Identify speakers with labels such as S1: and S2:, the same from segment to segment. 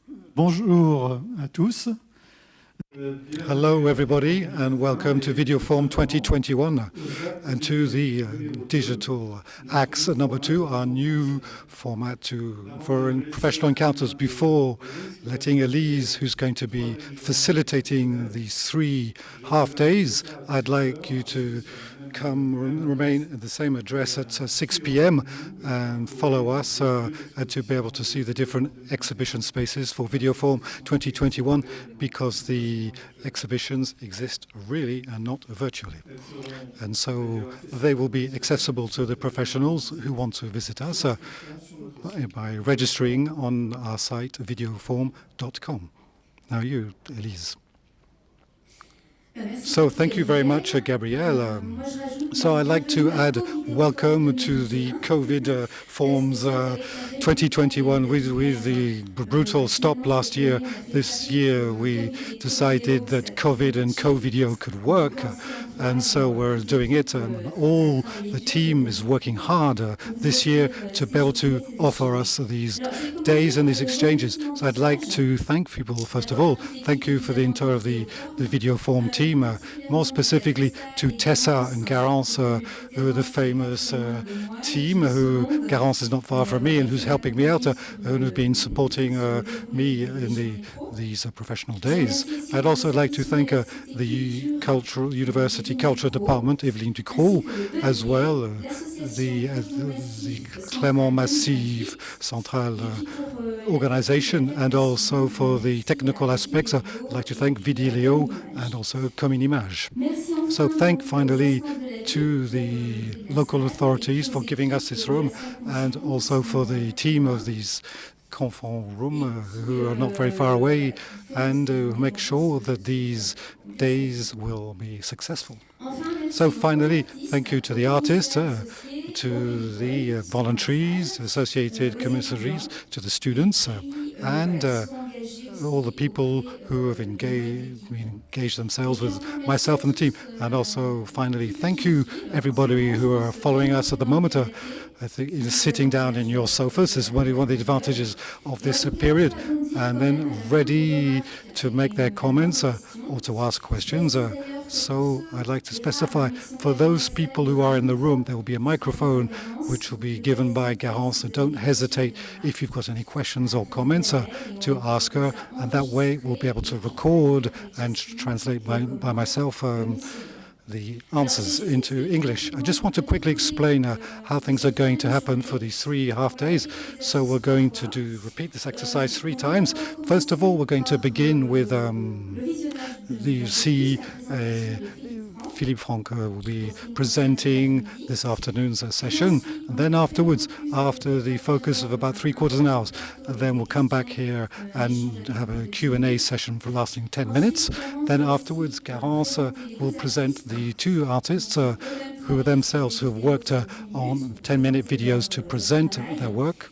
S1: Bonjour à tous.
S2: Hello, everybody, and welcome to VideoForm 2021 and to the digital acts number 2, our new format for professional encounters. Before letting Elise, who's going to be facilitating these 3 half days, I'd like you to remain at the same address at 6 p.m. and follow us to be able to see the different exhibition spaces for VideoForm 2021, because the exhibitions exist really and not virtually. And so they will be accessible to the professionals who want to visit us by registering on our site videoform.com. Now you, Elise. So thank you very much, Gabrielle. So I'd like to add welcome to the COVID Forms 2021 with the brutal stop last year. This year we decided that COVID and co-video could work, and so we're doing it, and all the team is working hard this year to be able to offer us these days and these exchanges. So I'd like to thank people, first of all. Thank you for the entire of the VideoForm team, more specifically to Tessa and Garance, who are the famous team, who Garance is not far from me and who's helping me out, and who've been supporting me in these professional days. I'd also like to thank the University Culture Department, Evelyne Ducrot, as well, the Clément Massif Central organization, and also for the technical aspects, I'd like to thank Vidileo and also Communimage. So thank finally to the local authorities for giving us this room, and also for the team of these conference room who are not very far away, and make sure that these days will be successful. So finally, thank you to the artists, to the voluntaries, associated commissaries, to the students, and all the people who have engaged themselves with myself and the team. And also, finally, thank you, everybody who are following us at the moment. I think sitting down in your sofas is one of the advantages of this period, and then ready to make their comments or to ask questions. So I'd like to specify, for those people who are in the room, there will be a microphone which will be given by Garance. So don't hesitate if you've got any questions or comments to ask her, and that way we'll be able to record and translate by myself the answers into English. I just want to quickly explain how things are going to happen for these 3 half days. So we're going to repeat this exercise 3 times. First of all, we're going to begin with Philippe Franck will be presenting this afternoon's session. And then afterwards, after the focus of about 3/4 an hour, then we'll come back here and have a Q&A session for lasting 10 minutes. Then afterwards, Garance will present the 2 artists who have worked on 10-minute videos to present their work.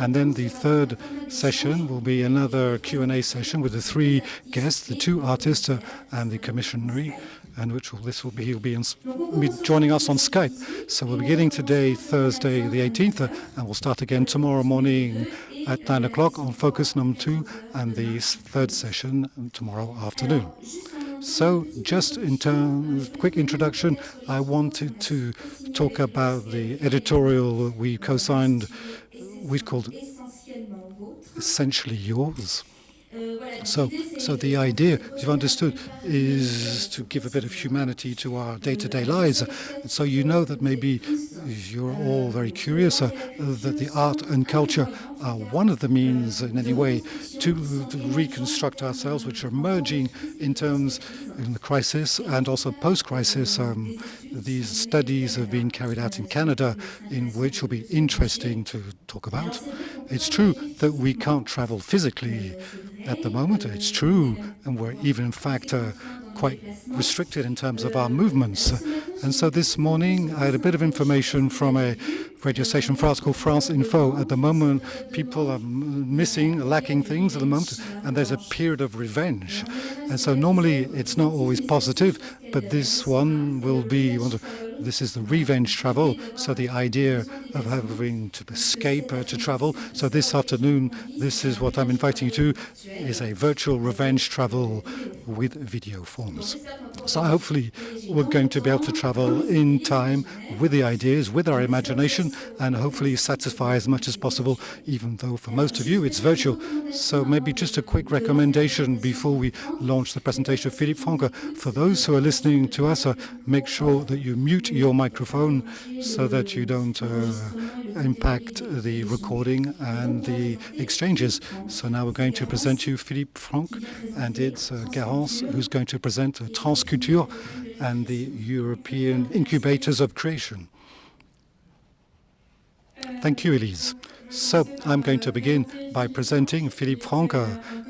S2: And then the 3rd session will be another Q&A session with the 3 guests, the 2 artists and the commissionary, and he'll be joining us on Skype. So we're beginning today, Thursday the 18th, and we'll start again tomorrow morning at 9 o'clock on focus number 2, and the 3rd session tomorrow afternoon. So just in terms of quick introduction, I wanted to talk about the editorial we co-signed, we called Essentially Yours. So the idea, as you've understood, is to give a bit of humanity to our day-to-day lives. And so you know that maybe you're all very curious that the art and culture are one of the means in any way to reconstruct ourselves, which are emerging in the crisis and also post-crisis. These studies have been carried out in Canada, in which will be interesting to talk about. It's true that we can't travel physically at the moment. It's true, and we're even, in fact, quite restricted in terms of our movements. And so this morning, I had a bit of information from a radio station in France called France Info. At the moment, people are lacking things at the moment, and there's a period of revenge. And so normally, it's not always positive, but this one will be This is the revenge travel, so the idea of having to escape to travel. So this afternoon, this is what I'm inviting you to, is a virtual revenge travel with video forms. So hopefully we're going to be able to travel in time with the ideas, with our imagination, and hopefully satisfy as much as possible, even though for most of you it's virtual. So maybe just a quick recommendation before we launch the presentation of Philippe Franck. For those who are listening to us, make sure that you mute your microphone so that you don't impact the recording and the exchanges. So now we're going to present you Philippe Franck, and it's Garance who's going to present Transculture and the European Incubators of Creation. Thank you, Elise. So I'm going to begin by presenting Philippe Franck.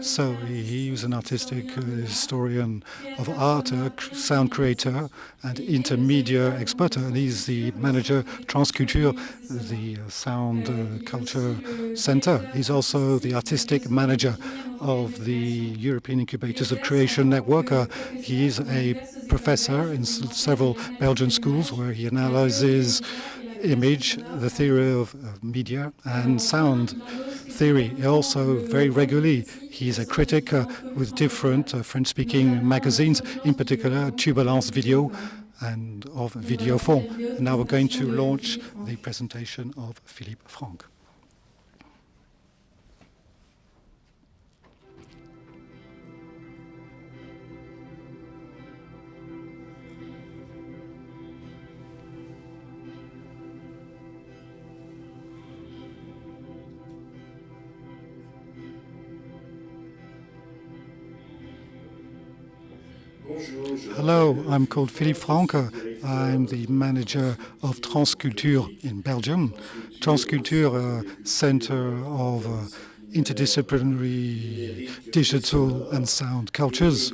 S2: So he's an artistic historian of art, sound creator, and intermedia expert. And he's the manager Transculture, the sound culture center. He's also the artistic manager of the European Incubators of Creation Network. He is a professor in several Belgian schools where he analyzes image, the theory of media, and sound theory. Also, very regularly, he's a critic with different French-speaking magazines, in particular Turbulence Video and of VIDEOFORMES. And now we're going to launch the presentation of Philippe Franck. Hello, I'm called Philippe Franck. I'm the manager of Transculture in Belgium. Transculture, Center of Interdisciplinary Digital and Sound Cultures,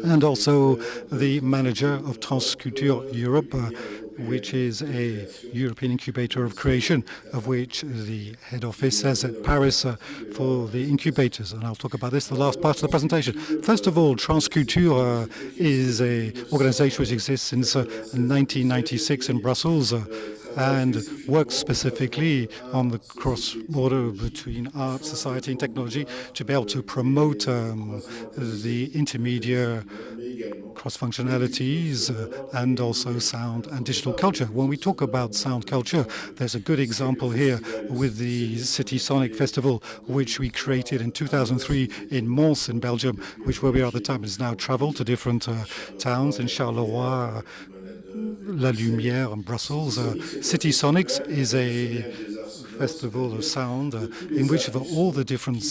S2: and also the manager of Transculture Europe, which is a European incubator of creation, of which the head office is at Paris for the incubators. And I'll talk about this in the last part of the presentation. First of all, Transculture is an organization which exists since 1996 in Brussels, and works specifically on the cross-border between art, society, and technology to be able to promote the intermediate cross-functionalities and also sound and digital culture. When we talk about sound culture, there's a good example here with the City Sonic Festival, which we created in 2003 in Mons in Belgium, which where we are at the time has now traveled to different towns in Charleroi, La Lumière and Brussels. City Sonics is a festival of sound in which for all the different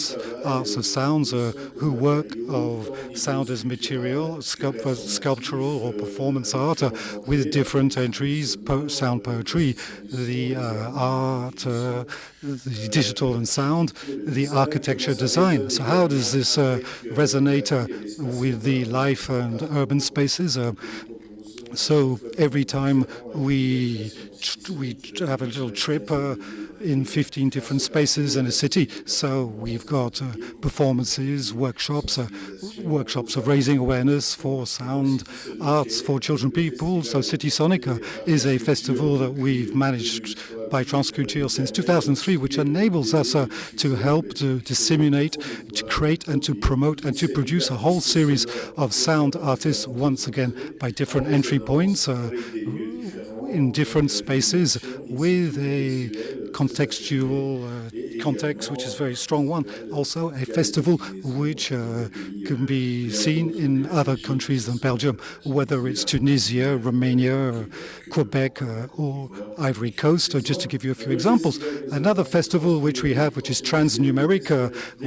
S2: arts of sounds who work of sound as material, sculptural or performance art with different entries, sound poetry, the art, the digital and sound, the architecture design. So how does this resonate with the life and urban spaces? So every time we have a little trip in 15 different spaces in a city. So we've got performances, workshops of raising awareness for sound arts for children people. So City Sonic is a festival that we've managed by Transculture since 2003, which enables us to help to disseminate, to create and to promote and to produce a whole series of sound artists, once again by different entry points in different spaces with a contextual context, which is a very strong one. Also a festival which can be seen in other countries than Belgium, whether it's Tunisia, Romania, Quebec, or Ivory Coast, just to give you a few examples. Another festival which we have, which is Transnumeric,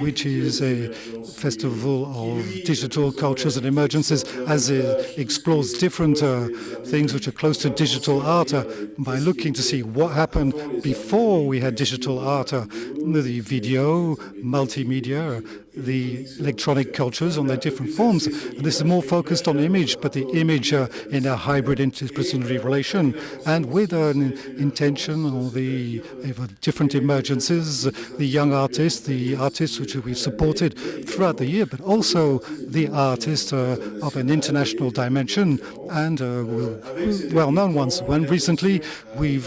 S2: which is a festival of digital cultures and emergences, as it explores different things which are close to digital art by looking to see what happened before we had digital art, the video, multimedia, the electronic cultures on their different forms. And this is more focused on image, but the image in a hybrid interdisciplinary relation, and with an intention on the different emergences, the young artists, the artists which we've supported throughout the year, but also the artists of an international dimension and well-known ones. When recently we've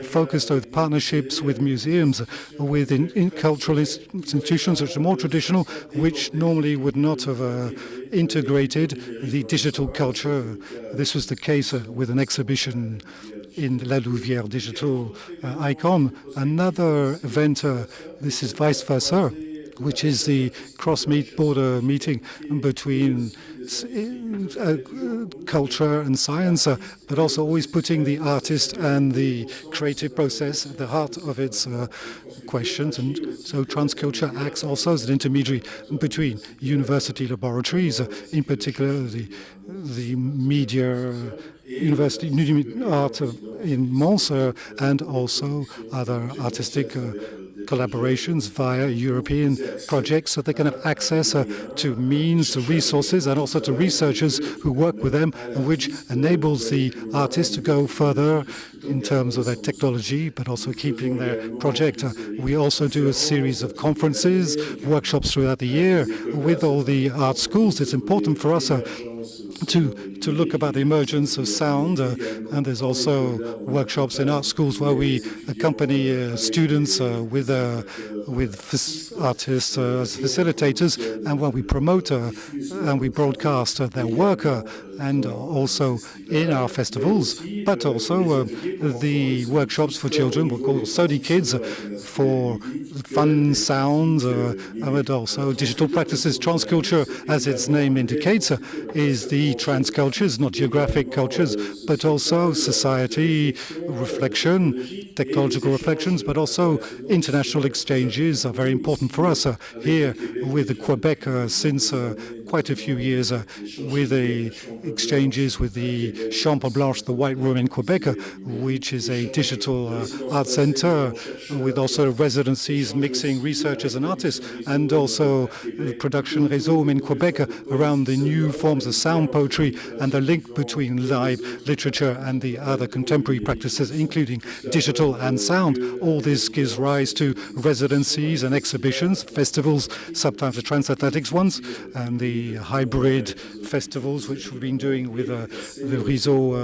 S2: focused on partnerships with museums, with cultural institutions which are more traditional, which normally would not have integrated the digital culture. This was the case with an exhibition in La Louvière digital icon. Another event, this is vice versa, which is the cross-border meeting between culture and science, but also always putting the artist and the creative process at the heart of its questions. And so transculture acts also as an intermediary between university laboratories, in particular the media university art in Mons, and also other artistic collaborations via European projects, so they can have access to means, to resources, and also to researchers who work with them, and which enables the artists to go further in terms of their technology, but also keeping their project. We also do a series of conferences, workshops throughout the year with all the art schools. It's important for us to look about the emergence of sound, and there's also workshops in art schools where we accompany students with artists as facilitators, and where we promote and we broadcast their work, and also in our festivals, but also the workshops for children, we call Sodi Kids, for fun sounds, and also digital practices. Transculture, as its name indicates, is the trans cultures, not geographic cultures, but also society reflection, technological reflections, but also international exchanges are very important for us here with Quebec since quite a few years with the exchanges with the Chambre Blanche, the White Room in Quebec, which is a digital art center with also residencies mixing researchers and artists, and also production réseau in Quebec around the new forms of sound poetry and the link between live literature and the other contemporary practices, including digital and sound. All this gives rise to residencies and exhibitions, festivals, sometimes the transatlantic ones, and the hybrid festivals, which we've been doing with the réseau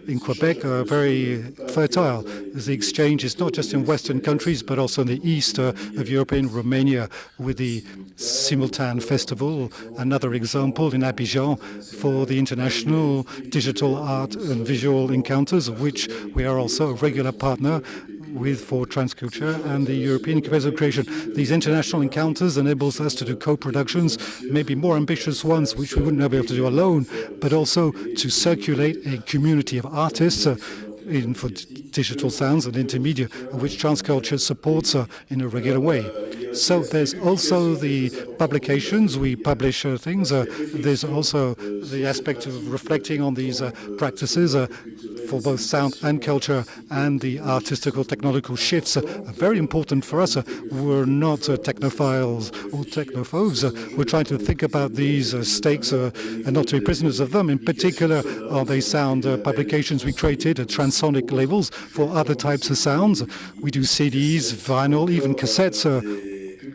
S2: in Quebec, are very fertile. The exchange is not just in Western countries, but also in the east of Europe, in Romania, with the Simultan Festival, another example in Abidjan for the international digital art and visual encounters, of which we are also a regular partner with for transculture and the European Incubators of Creation. These international encounters enables us to do co-productions, maybe more ambitious ones, which we wouldn't be able to do alone, but also to circulate a community of artists for digital sounds and intermedia, which transculture supports in a regular way. So there's also the publications. We publish things. There's also the aspect of reflecting on these practices for both sound and culture, and the artistical technological shifts are very important for us. We're not technophiles or technophobes. We're trying to think about these stakes and not to be prisoners of them. In particular, on the sound publications, we created transonic labels for other types of sounds. We do CDs, vinyl, even cassettes,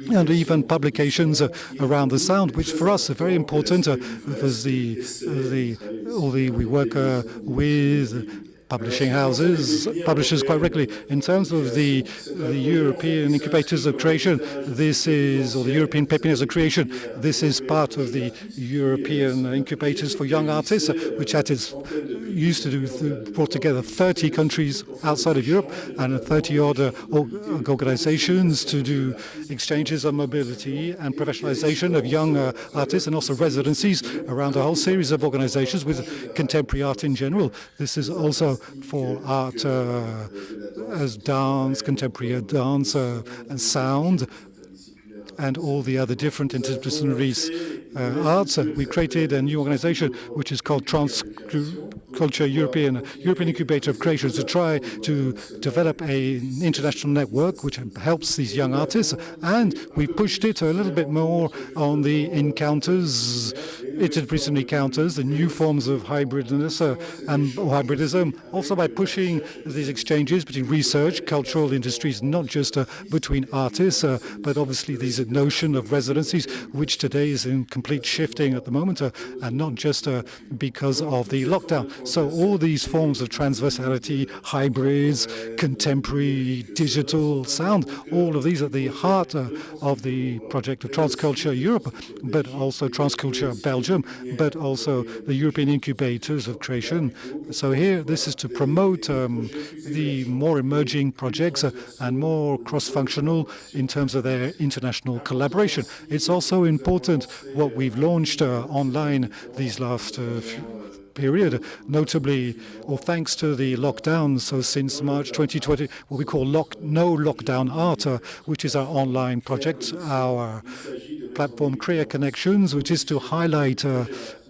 S2: and even publications around the sound, which for us are very important because we work with publishing houses, publishers quite regularly. In terms of the European Incubators of Creation, this is, or the European Pépinières of Creation, this is part of the European Incubators for Young Artists, which at its used to do, brought together 30 countries outside of Europe and 30 other organizations to do exchanges on mobility and professionalization of young artists, and also residencies around a whole series of organizations with contemporary art in general. This is also for art as dance, contemporary dance, and sound, and all the other different interdisciplinaries arts. We created a new organization which is called Transculture European Incubator of Creation, to try to develop an international network which helps these young artists. And we pushed it a little bit more on the encounters, interdisciplinary encounters, the new forms of hybridness and hybridism, also by pushing these exchanges between research, cultural industries, not just between artists, but obviously these notion of residencies, which today is in complete shifting at the moment, and not just because of the lockdown. So all these forms of transversality, hybrids, contemporary, digital sound, all of these are at the heart of the project of Transculture Europe, but also Transculture Belgium, but also the European Incubators of Creation. So here, this is to promote the more emerging projects and more cross-functional in terms of their international collaboration. It's also important what we've launched online these last period, notably, or thanks to the lockdown. So since March 2020, what we call No Lockdown Art, which is our online project, our platform Create Connections, which is to highlight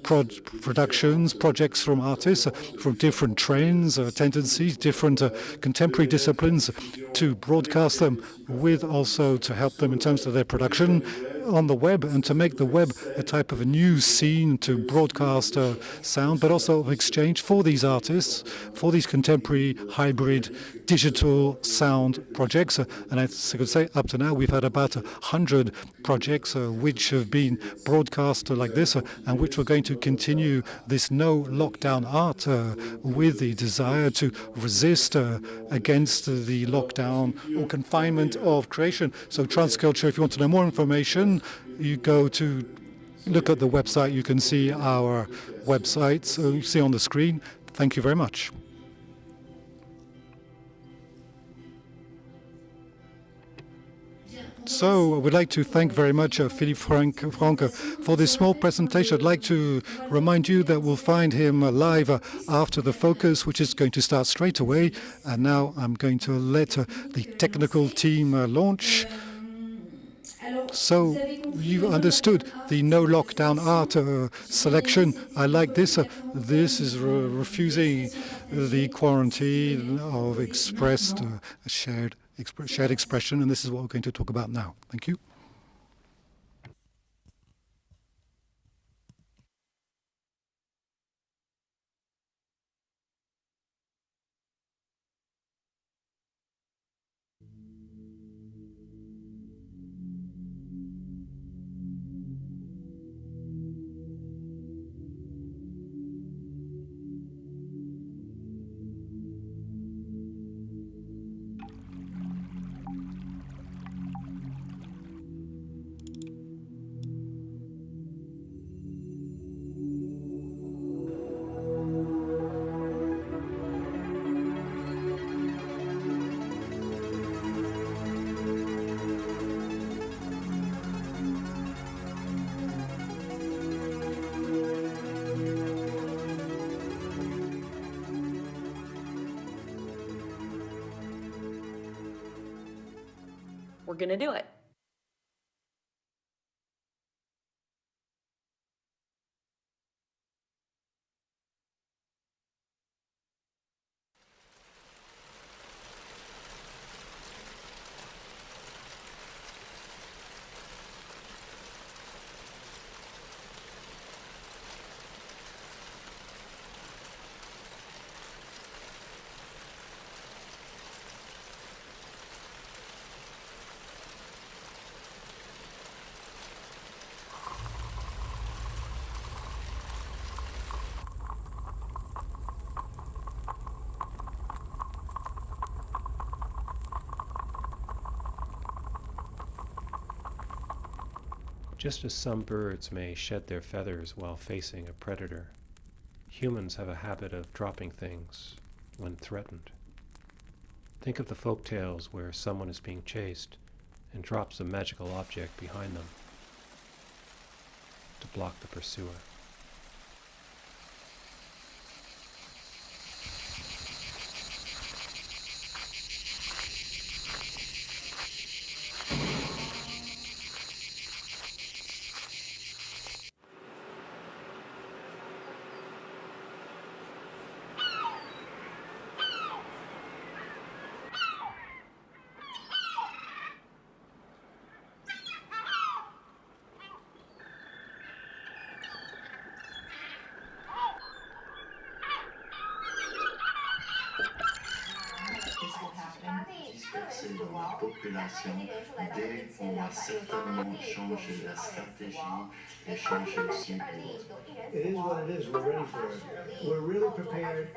S2: productions, projects from artists from different trends, tendencies, different contemporary disciplines, to broadcast them, with also to help them in terms of their production on the web, and to make the web a type of a new scene to broadcast sound, but also of exchange for these artists, for these contemporary hybrid digital sound projects. And I could say up to now we've had about 100 projects which have been broadcast like this, and which we're going to continue this no lockdown art with the desire to resist against the lockdown or confinement of creation. So Transculture, if you want to know more information, you go to look at the website. You can see our website, so you see on the screen. Thank you very much. So I would like to thank very much Philippe Franck for this small presentation. I'd like to remind you that we'll find him live after the focus, which is going to start straight away. And now I'm going to let the technical team launch. So you understood the no lockdown art selection. I like this. This is refusing the quarantine of expressed shared expression, and this is what we're going to talk about now. Thank you.
S1: We're going to do it.
S3: Just as some birds may shed their feathers while facing a predator, humans have a habit of dropping things when threatened. Think of the folk tales where someone is being chased and drops a magical object behind them to block the pursuer.
S1: population dès qu'on a certainement changé la stratégie et changé aussi le pouvoir.
S4: It is what it is. We're ready for it. We're really prepared.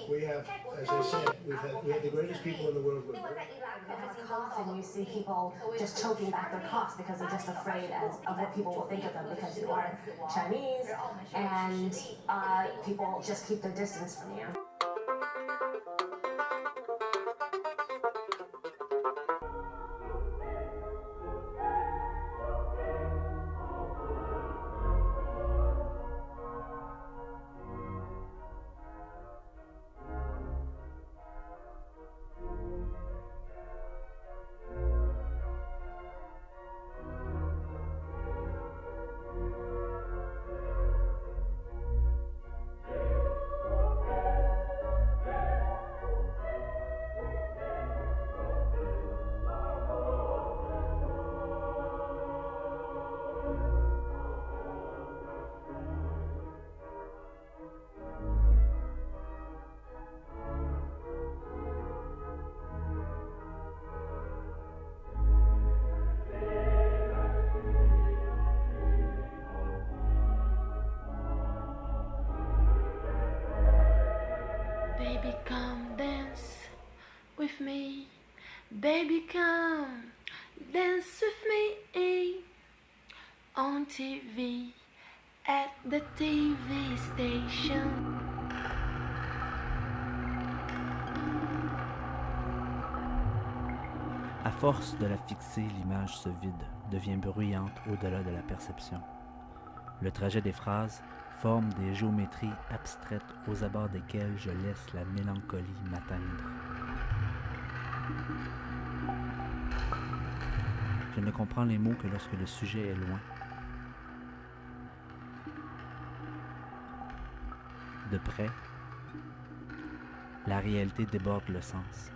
S4: We have, as I said, we have the greatest people in the world with us.
S5: They have a cough and you see people just choking back their coughs because they're just afraid of what people will think of them because you are Chinese and people just keep their distance from you.
S6: Baby, come dance with me. Baby, come dance with me. On TV, at the TV station.
S7: À force de la fixer, l'image se vide, devient bruyante au-delà de la perception. Le trajet des phrases forme des géométries abstraites aux abords desquelles je laisse la mélancolie m'atteindre. Je ne comprends les mots que lorsque le sujet est loin. De près, la réalité déborde le sens.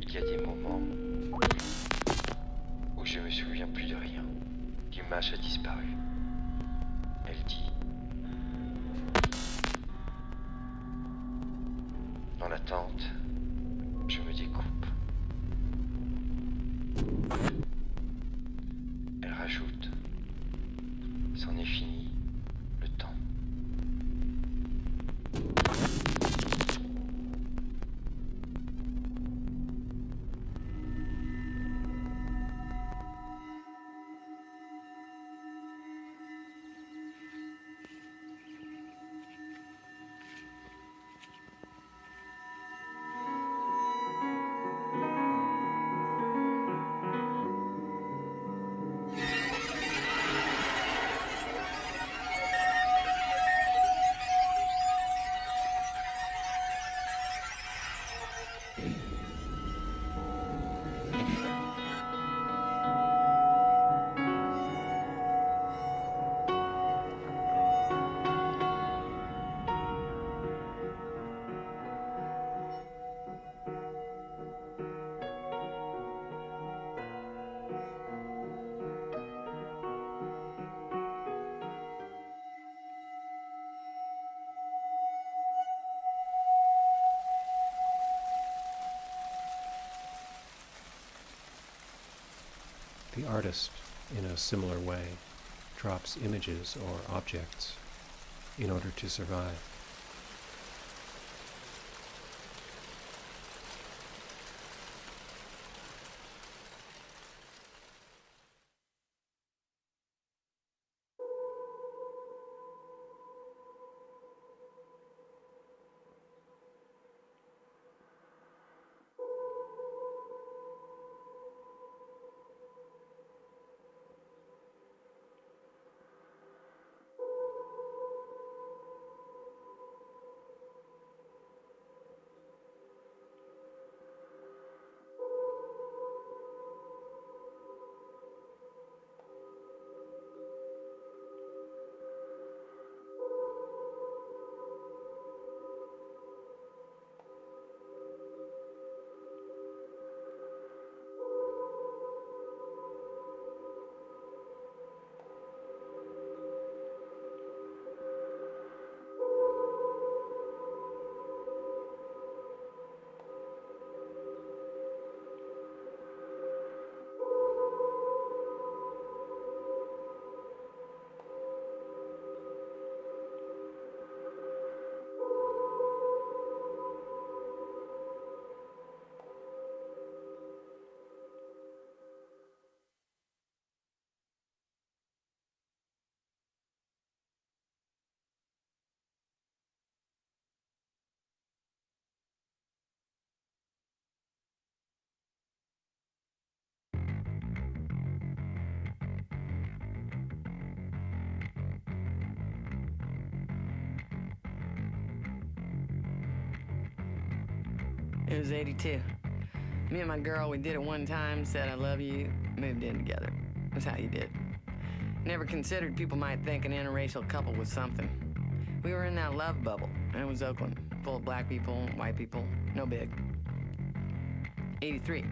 S8: Il y a des moments où je me souviens plus de rien. L'image a disparu. Elle dit. Dans l'attente, je me découpe. Elle rajoute. C'en est fini, le temps.
S3: The artist, in a similar way, drops images or objects in order to survive.
S9: It was 82. Me and my girl, we did it one time, said I love you, moved in together. That's how you did. Never considered people might think an interracial couple was something. We were in that love bubble, and it was Oakland, full of black people, white people, no big. 83.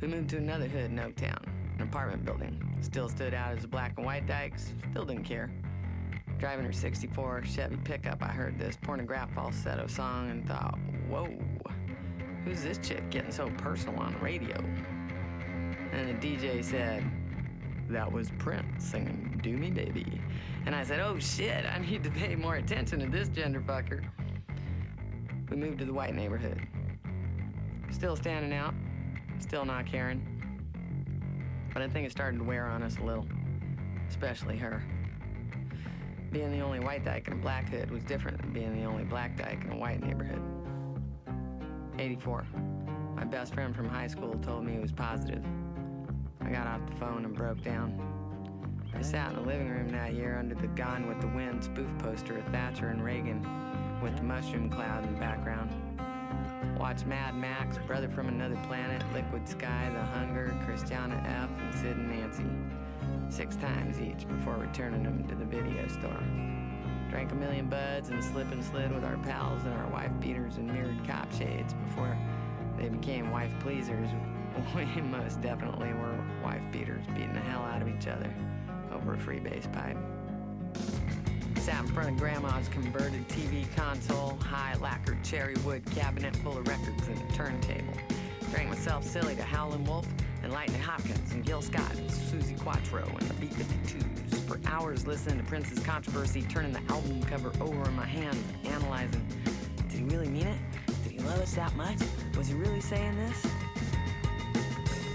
S9: We moved to another hood in Oaktown, an apartment building. Still stood out as black and white dykes, still didn't care. Driving her 64 Chevy pickup, I heard this pornograph falsetto song and thought, whoa, who's this chick getting so personal on the radio? And the DJ said, that was Prince singing Do Me Baby. And I said, oh shit, I need to pay more attention to this gender fucker. We moved to the white neighborhood. Still standing out, still not caring. But I think it started to wear on us a little, especially her. Being the only white dyke in a black hood was different than being the only black dyke in a white neighborhood. 84. My best friend from high school told me he was positive. I got off the phone and broke down. I sat in the living room that year under the Gone with the Wind spoof poster of Thatcher and Reagan with the mushroom cloud in the background. Watched Mad Max, Brother from Another Planet, Liquid Sky, The Hunger, Christiana F., and Sid and Nancy. 6 times each before returning them to the video store. Drank a million buds and slip and slid with our pals and our wife beaters and mirrored cop shades before they became wife pleasers. We most definitely were wife beaters, beating the hell out of each other over a freebase pipe. Sat in front of Grandma's converted TV console, high lacquered cherry wood cabinet full of records and a turntable. Drank myself silly to Howlin' Wolf and Lightning Hopkins and Gil Scott and Susie Quattro and the B-52s. For hours listening to Prince's Controversy, turning the album cover over in my hands, analyzing. Did he really mean it? Did he love us that much? Was he really saying this?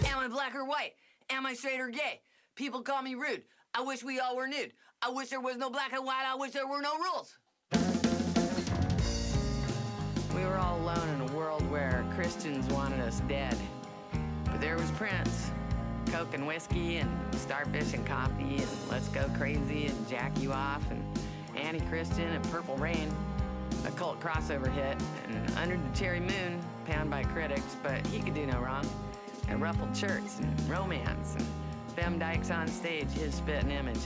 S9: Am I black or white? Am I straight or gay? People call me rude. I wish we all were nude. I wish there was no black and white. I wish there were no rules. We were all alone in a world where Christians wanted us dead. But there was Prince. Coke and whiskey and starfish and coffee and Let's Go Crazy and Jack You Off and Anti-Christian and Purple Rain. A cult crossover hit, and Under the Cherry Moon, panned by critics, but he could do no wrong. And ruffled shirts and romance and femme dykes on stage, his spitting image.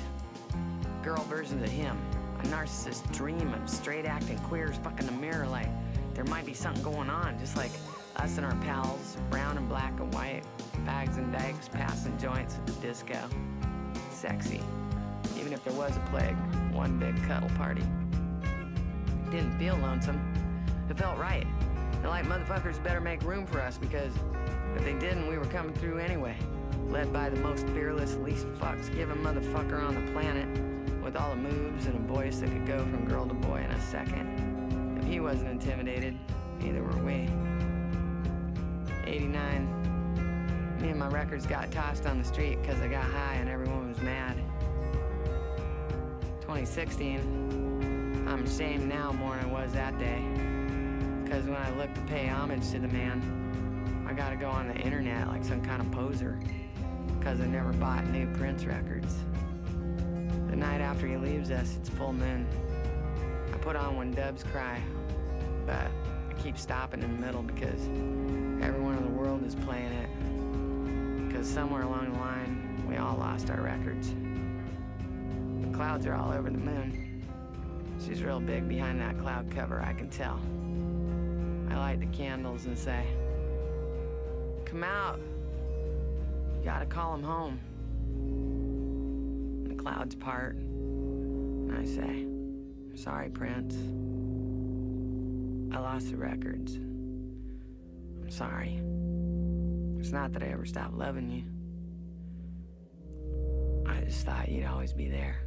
S9: Girl versions of him, a narcissist dream of straight acting queers fucking the mirror like there might be something going on, just like us and our pals, brown and black and white, bags and dykes, passing joints at the disco. Sexy. Even if there was a plague, one big cuddle party. Didn't feel lonesome. It felt right. The like motherfuckers better make room for us because if they didn't, we were coming through anyway. led by the most fearless, least fucks giving motherfucker on the planet, with all the moves and a voice that could go from girl to boy in a second. If he wasn't intimidated, neither were we. 89, me and my records got tossed on the street because I got high and everyone was mad. 2016, I'm ashamed now more than I was that day. Because when I look to pay homage to the man, I gotta go on the internet like some kind of poser. Because I never bought new Prince records. The night after he leaves us, it's full moon. I put on When Doves Cry, but I keep stopping in the middle because everyone in the world is playing it. Because somewhere along the line, we all lost our records. The clouds are all over the moon. She's real big behind that cloud cover, I can tell. I light the candles and say, "Come out. You gotta call him home." And the clouds part, and I say, "Sorry, Prince. I lost the records. I'm sorry. It's not that I ever stopped loving you. I just thought you'd always be there."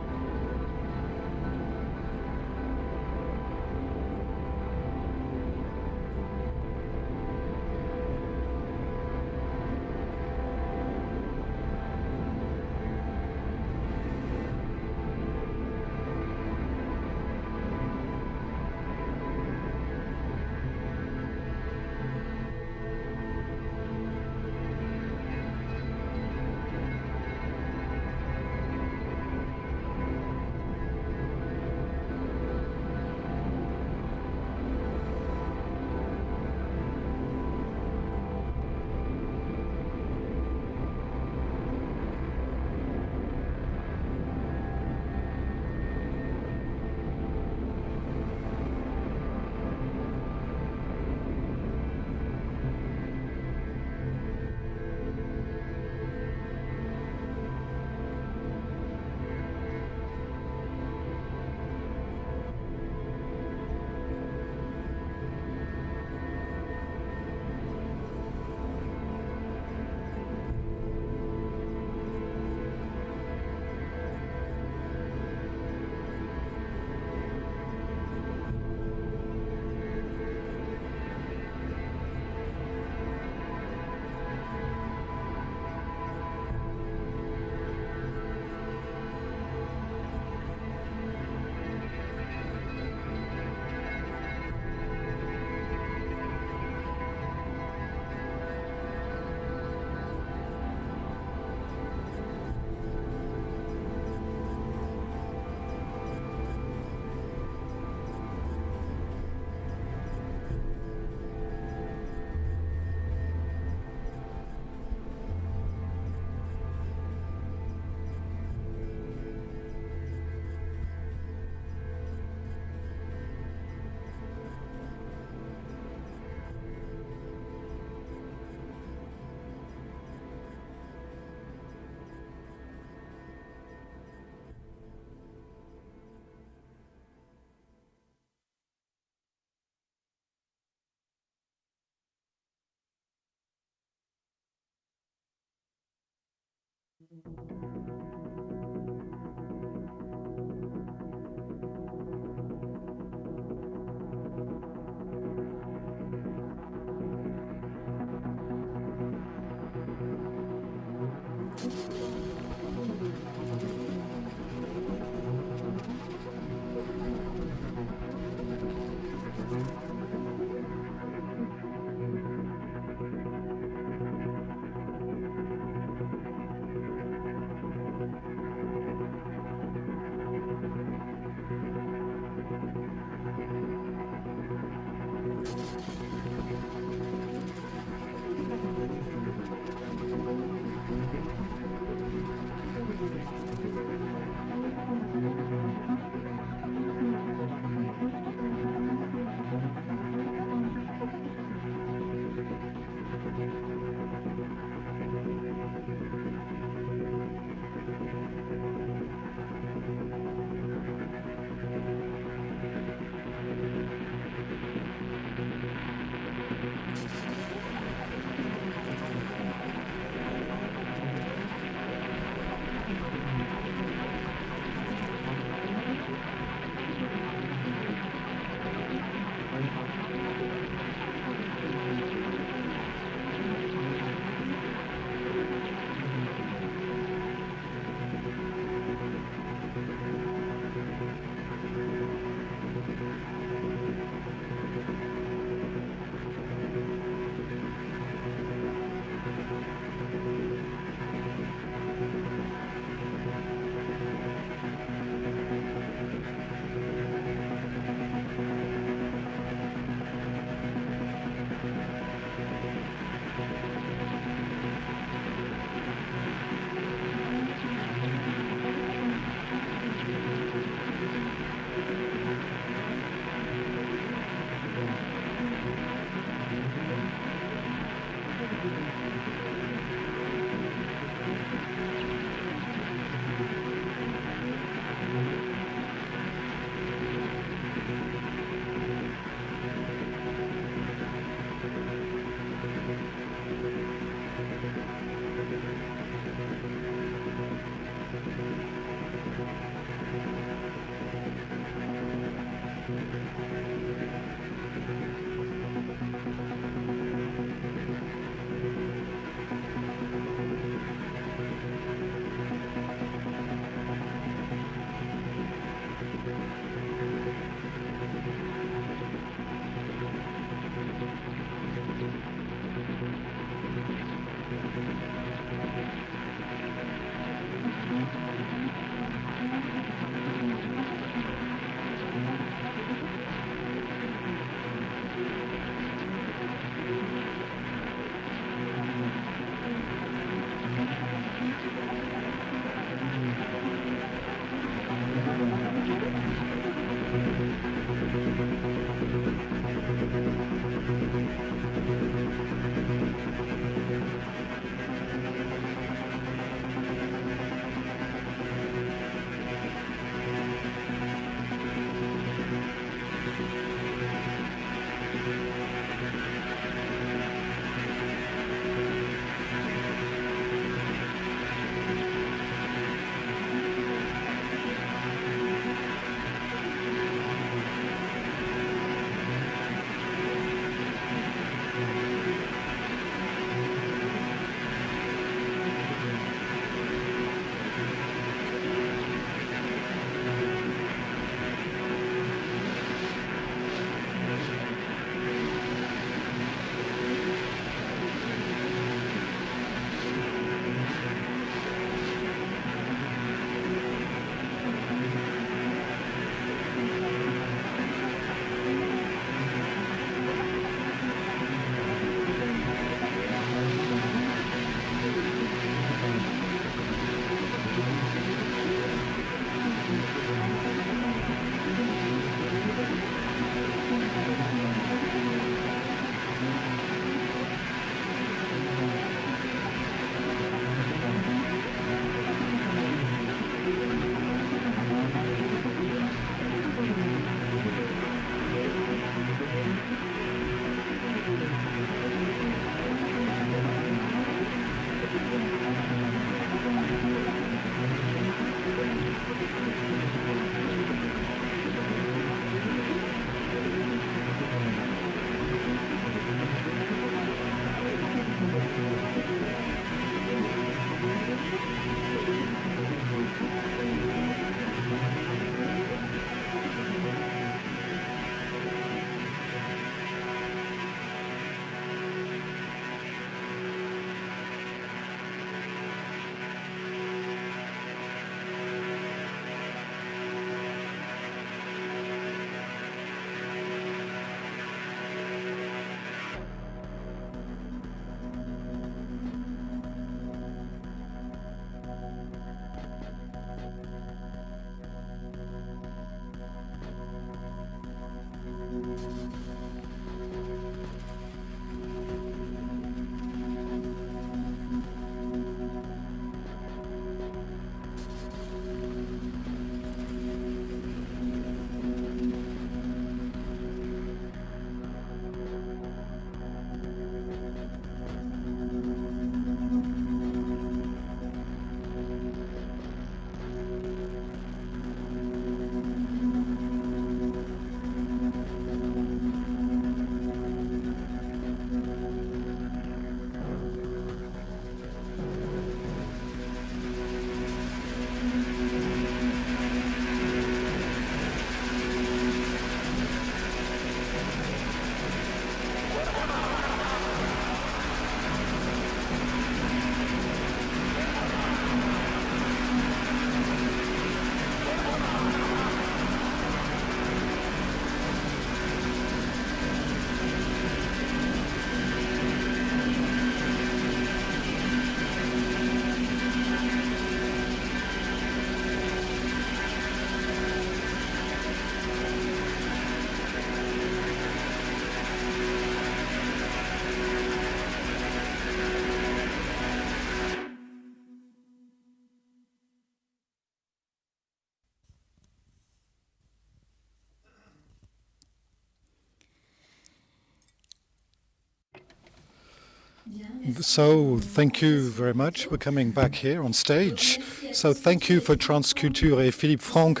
S2: So thank you very much for coming back here on stage. So thank you for Transculture et Philippe Franck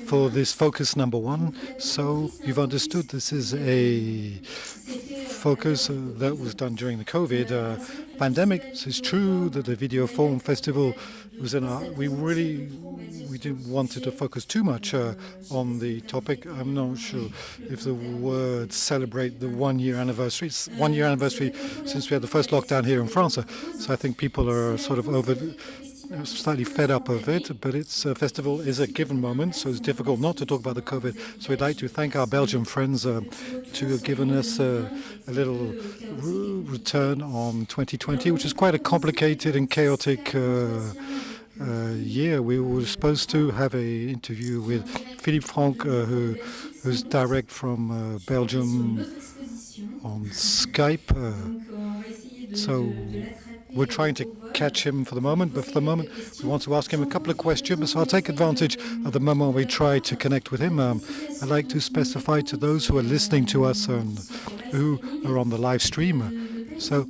S2: for this focus number 1. So you've understood this is a focus that was done during the COVID pandemic. So it's true that the Video Forum Festival was in our, we didn't want to focus too much on the topic. I'm not sure if the word celebrate the 1 year anniversary. It's 1 year anniversary since we had the first lockdown here in France. So I think people are sort of slightly fed up of it, but its festival is a given moment, so it's difficult not to talk about the COVID. So we'd like to thank our Belgian friends to have given us a little return on 2020, which is quite a complicated and chaotic year. We were supposed to have an interview with Philippe Franck, who's direct from Belgium on Skype. So we're trying to catch him for the moment, but for the moment we want to ask him a couple of questions. So I'll take advantage of the moment we try to connect with him. I'd like to specify to those who are listening to us and who are on the live stream, so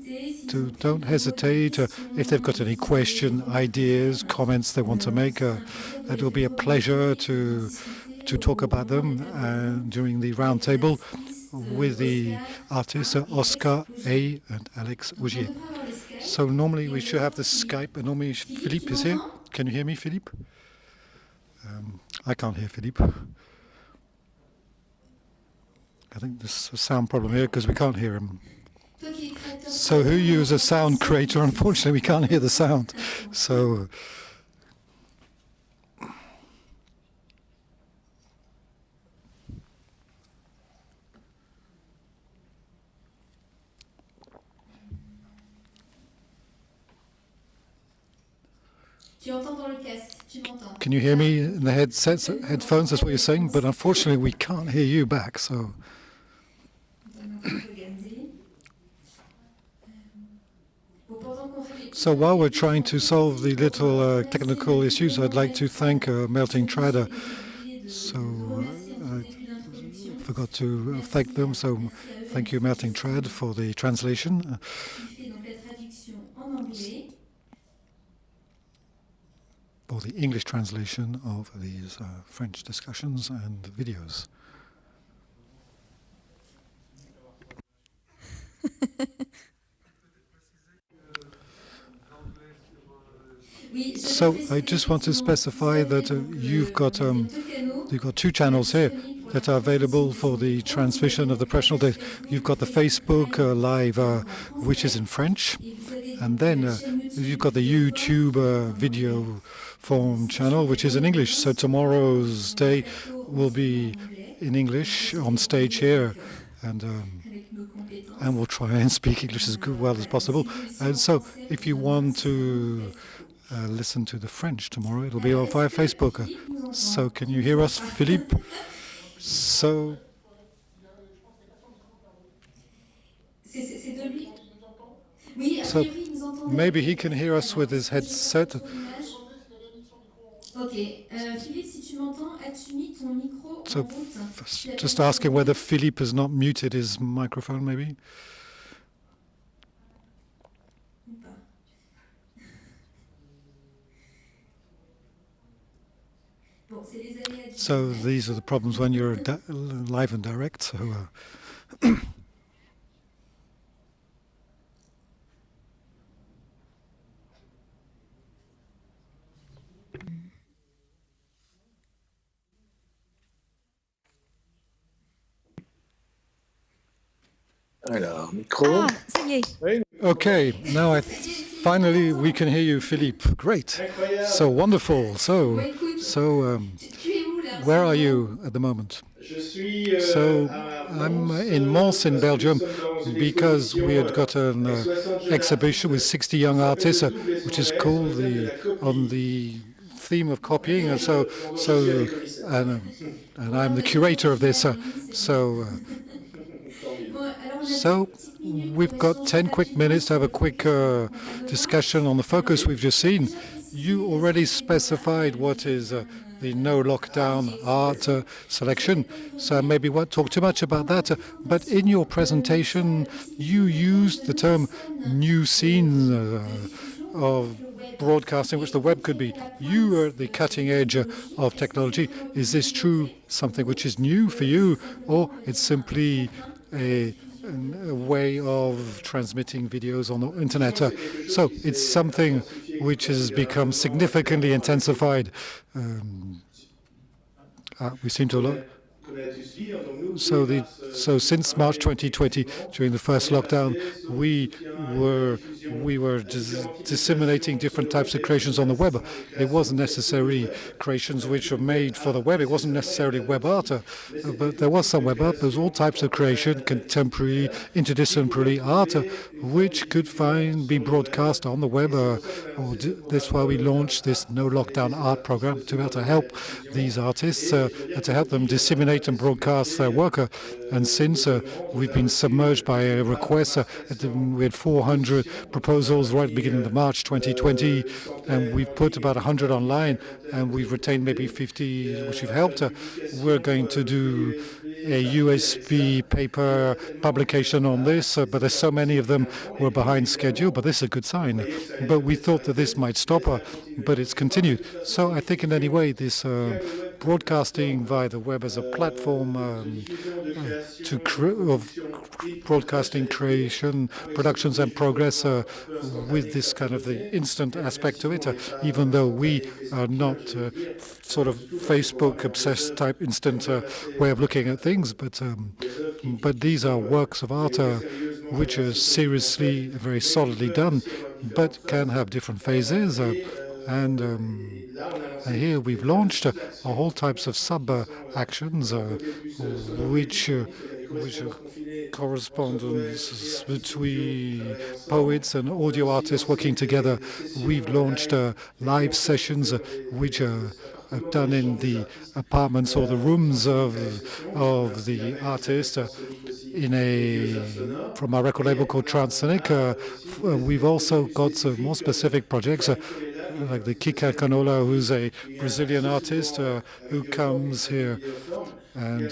S2: don't hesitate if they've got any question, ideas, comments they want to make. It will be a pleasure to talk about them during the round table with the artists Oscar A and Alex Augier. So normally we should have the Skype, and normally Philippe is here. Can you hear me, Philippe? I can't hear Philippe. I think there's a sound problem here because we can't hear him. So who uses a sound creator? Unfortunately, we can't hear the sound. So can you hear me in the headphones? That's what you're saying, but unfortunately we can't hear you back. So while we're trying to solve the little technical issues, I'd like to thank Melting Trader. So I forgot to thank them. So thank you, Melting Trad, for the translation. For the English translation of these French discussions and videos. So I just want to specify that you've got 2 channels here that are available for the transmission of the professional data. You've got the Facebook Live, which is in French, and then you've got the YouTube video forum channel, which is in English. So tomorrow's day will be in English on stage here, and we'll try and speak English as well as possible. And so if you want to listen to the French tomorrow, it'll be via Facebook. So can you hear us, Philippe? So maybe he can hear us with his headset. So just asking whether Philippe has not muted his microphone, maybe. So these are the problems when you're live and direct. So.
S10: Alors, micro.
S11: Ah, ça y est.
S10: Oui.
S2: Okay, now finally we can hear you, Philippe. Great. So wonderful. So where are you at the moment? So I'm in Mons in Belgium because we had got an exhibition with 60 young artists, which is called on the theme of copying. And and I'm the curator of this. So we've got 10 quick minutes to have a quick discussion on the focus we've just seen. You already specified what is the no lockdown art selection. So maybe won't talk too much about that. But in your presentation, you used the term new scenes of broadcasting, which the web could be. You are at the cutting edge of technology. Is this true, something which is new for you, or it's simply a way of transmitting videos on the internet? So it's something which has become significantly intensified. We seem to look. So since March 2020, during the first lockdown, we were disseminating different types of creations on the web. It wasn't necessarily creations which were made for the web. It wasn't necessarily web art, but there was some web art. There was all types of creation, contemporary, interdisciplinary art, which could be broadcast on the web. That's why we launched this No Lockdown Art program to be able to help these artists, to help them disseminate and broadcast their work. And since we've been submerged by requests, we had 400 proposals right at the beginning of March 2020, and we've put about 100 online, and we've retained maybe 50, which have helped. We're going to do a USB paper publication on this, but there's so many of them we're behind schedule, but this is a good sign. But we thought that this might stop, but it's continued. So I think in any way this broadcasting via the web as a platform of broadcasting creation, productions and progress with this kind of the instant aspect to it, even though we are not sort of Facebook obsessed type instant way of looking at things, but these are works of art which are seriously, very solidly done, but can have different phases. And here we've launched whole types of sub-actions which correspondence between poets and audio artists working together. We've launched live sessions which are done in the apartments or the rooms of the artist. From our record label called Transonic. We've also got some more specific projects like the Kika Canola, who's a Brazilian artist who comes here and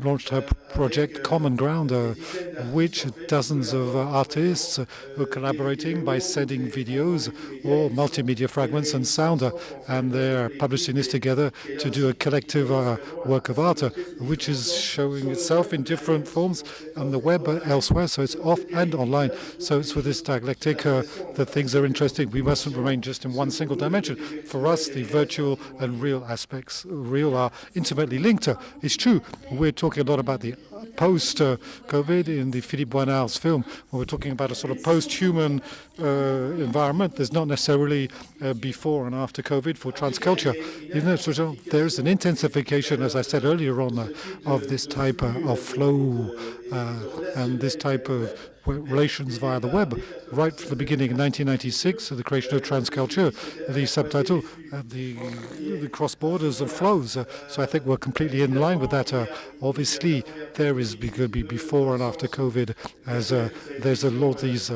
S2: launched her project Common Ground, which dozens of artists were collaborating by sending videos or multimedia fragments and sound, and they're publishing this together to do a collective work of art, which is showing itself in different forms on the web elsewhere, so it's off and online. So it's with this dialectic that things are interesting. We mustn't remain just in one single dimension. For us, the virtual and real aspects, are intimately linked. It's true, we're talking a lot about the post-COVID in the Philippe Boinard's film, when we're talking about a sort of post-human environment. There's not necessarily before and after COVID for transculture. So there's an intensification, as I said earlier on, of this type of flow and this type of relations via the web. Right from the beginning in 1996, the creation of transculture, the subtitle, the cross borders of flows. So I think we're completely in line with that. Obviously, there is going to be before and after COVID, as there's a lot of these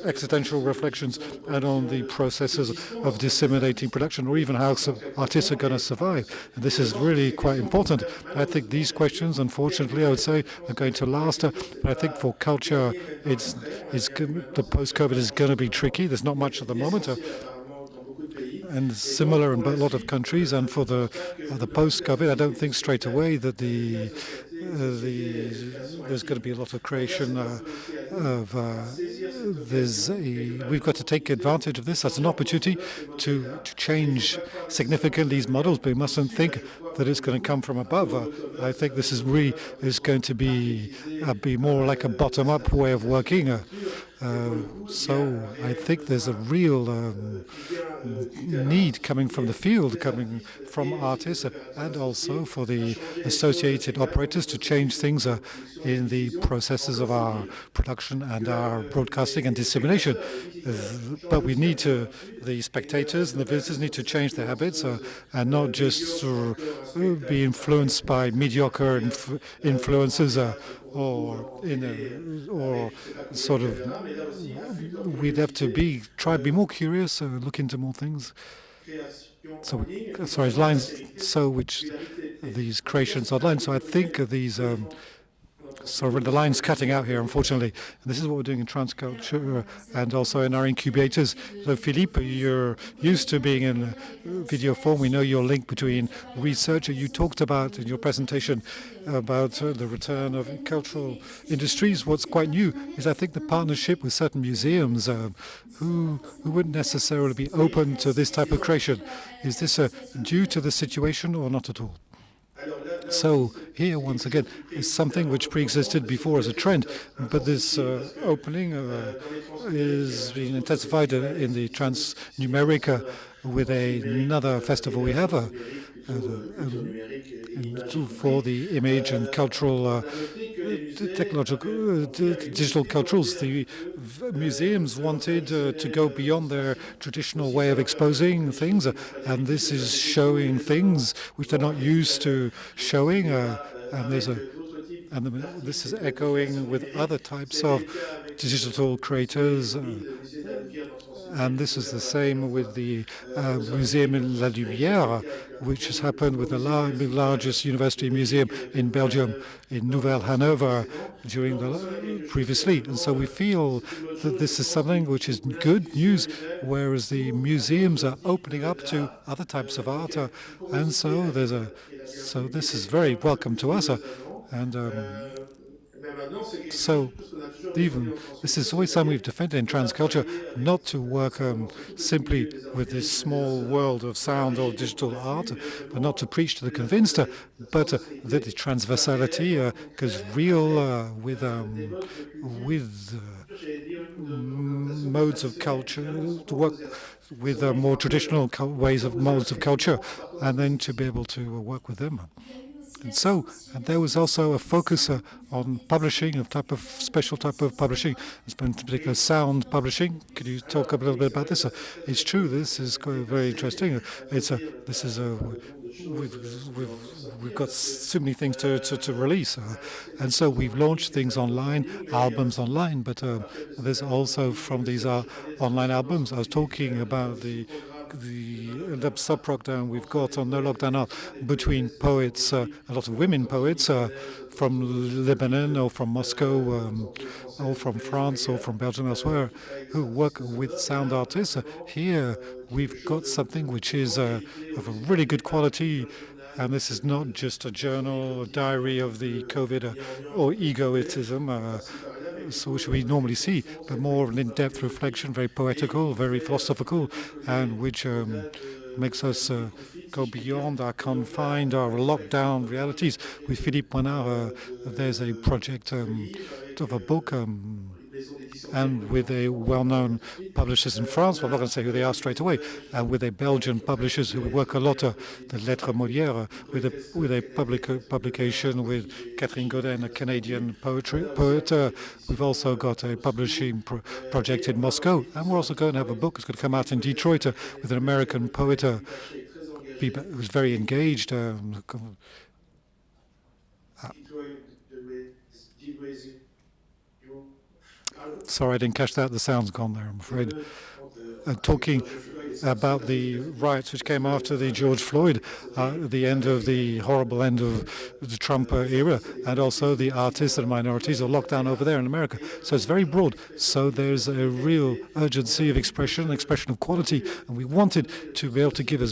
S2: existential reflections, and on the processes of disseminating production, or even how some artists are going to survive. And this is really quite important. I think these questions, unfortunately, I would say, are going to last. But I think for culture, the post-COVID is going to be tricky. There's not much at the moment. And similar in a lot of countries, and for the post-COVID, I don't think straight away that there's going to be a lot of creation we've got to take advantage of this as an opportunity to change significantly these models, but we mustn't think that it's going to come from above. I think this is going to be more like a bottom-up way of working. So I think there's a real need coming from the field, coming from artists, and also for the associated operators to change things in the processes of our production and our broadcasting and dissemination. But we need the spectators and the visitors need to change their habits and not just be influenced by mediocre influences or sort of, we'd have to try to be more curious, look into more things. which these creations online. So I think of these. Sorry, the line's cutting out here, unfortunately. And this is what we're doing in Transculture and also in our incubators. So, Philippe, you're used to being in video form. We know your link between research. You talked about in your presentation about the return of cultural industries. What's quite new is, I think, the partnership with certain museums who wouldn't necessarily be open to this type of creation. Is this due to the situation or not at all? So here, once again, is something which pre-existed before as a trend, but this opening is being intensified in the Transnumeric with another festival we have for the image and cultural, technological, digital cultures. The museums wanted to go beyond their traditional way of exposing things, and this is showing things which they're not used to showing. And this is echoing with other types of digital creators. And this is the same with the museum in La Lumière, which has happened with the largest university museum in Belgium, in Nouvelle Hanover, during the previously. And so we feel that this is something which is good news, whereas the museums are opening up to other types of art. And so this is very welcome to us. So even this is always something we've defended in transculture, not to work simply with this small world of sound or digital art, but not to preach to the convinced, but that the transversality goes real with modes of culture, to work with more traditional modes of culture, and then to be able to work with them. And there was also a focus on publishing, special type of publishing, in particular sound publishing. Could you talk a little bit about this? It's true. This is very interesting. We've got so many things to release, and so we've launched things online, albums online. But there's also from these online albums. I was talking about the sub-lockdown we've got on No Lockdown Art between poets, a lot of women poets from Lebanon or from Moscow or from France or from Belgium elsewhere who work with sound artists. Here we've got something which is of a really good quality, and this is not just a journal, a diary of the COVID or egoism, so which we normally see, but more of an in-depth reflection, very poetical, very philosophical, and which makes us go beyond our confined, our lockdown realities. With Philippe Moinard, there's a project of a book, and with a well-known publishers in France, well, I'm not going to say who they are straight away, and with a Belgian publishers who work a lot, the Lettres Molières, with a publication with Catherine Godin, a Canadian poet. We've also got a publishing project in Moscow, and we're also going to have a book. It's going to come out in Detroit with an American poet who's very engaged. Sorry, I didn't catch that. The sound's gone there, I'm afraid. Talking about the riots which came after the George Floyd, the horrible end of the Trump era, and also the artists and minorities are locked down over there in America. So it's very broad. So there's a real urgency of expression of quality, and we wanted to be able to give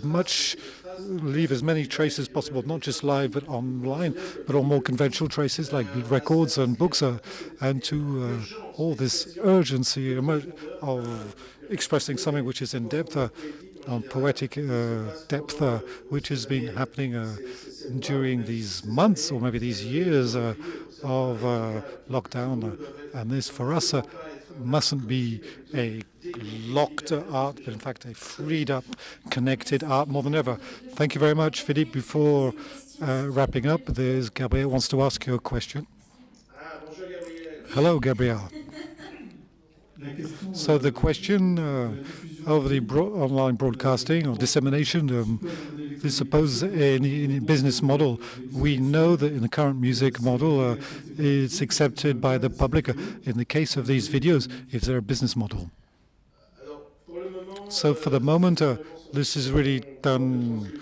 S2: leave as many traces as possible, not just live but online, but on more conventional traces like records and books, and to all this urgency of expressing something which is in depth, on poetic depth, which has been happening during these months or maybe these years of lockdown. And this, for us, mustn't be a locked art, but in fact a freed up, connected art more than ever. Thank you very much, Philippe. Before wrapping up, there's Gabriel wants to ask you a question. Hello, Gabriel. So the question of the online broadcasting or dissemination, this supposes any business model. We know that in the current music model, it's accepted by the public. In the case of these videos, is there a business model? So for the moment, this is really done.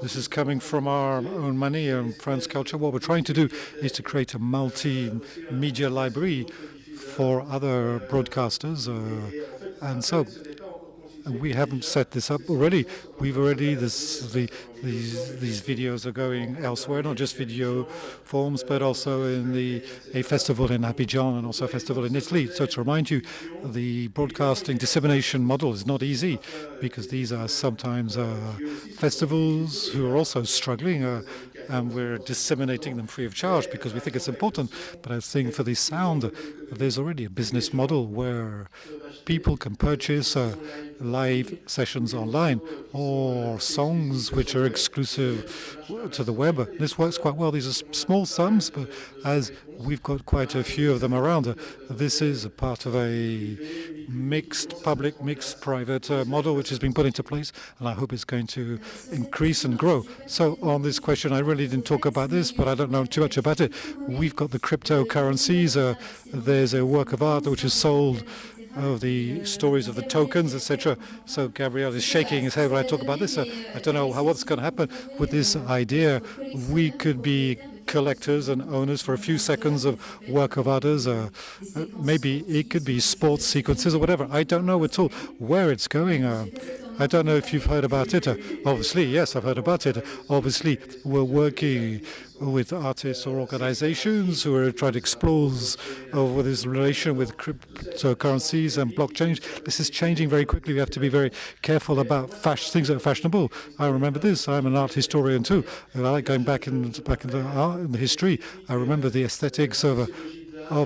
S2: This is coming from our own money and France Culture. What we're trying to do is to create a multimedia library for other broadcasters, and so we haven't set this up already. We've already these videos are going elsewhere, not just video forms, but also in a festival in Abidjan and also a festival in Italy. So to remind you, the broadcasting dissemination model is not easy because these are sometimes festivals who are also struggling, and we're disseminating them free of charge because we think it's important. But I think for the sound, there's already a business model where people can purchase live sessions online or songs which are exclusive to the web. This works quite well. These are small sums, but as we've got quite a few of them around, this is a part of a mixed public, mixed private model which has been put into place, and I hope it's going to increase and grow. So on this question, I really didn't talk about this, but I don't know too much about it. We've got the cryptocurrencies. There's a work of art which is sold of the stories of the tokens, etc. So Gabriel is shaking his head when I talk about this. I don't know what's going to happen with this idea. We could be collectors and owners for a few seconds of work of others. Maybe it could be sports sequences or whatever. I don't know at all where it's going. I don't know if you've heard about it. Obviously, yes, I've heard about it. Obviously, we're working with artists or organizations who are trying to explore over this relation with cryptocurrencies and blockchain. This is changing very quickly. We have to be very careful about things that are fashionable. I remember this. I'm an art historian too. I like going back in the history. I remember the aesthetics of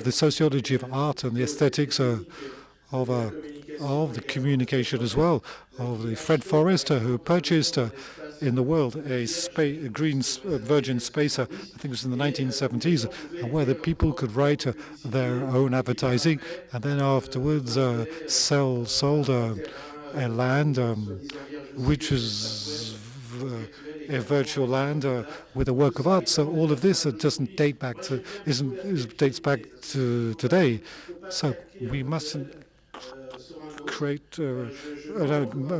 S2: the sociology of art and the aesthetics of the communication as well, of the Fred Forrester, who purchased in the world a green virgin space, I think it was in the 1970s, where the people could write their own advertising and then afterwards sold a land which was a virtual land with a work of art. So all of this doesn't date back to dates back to today. So we mustn't create a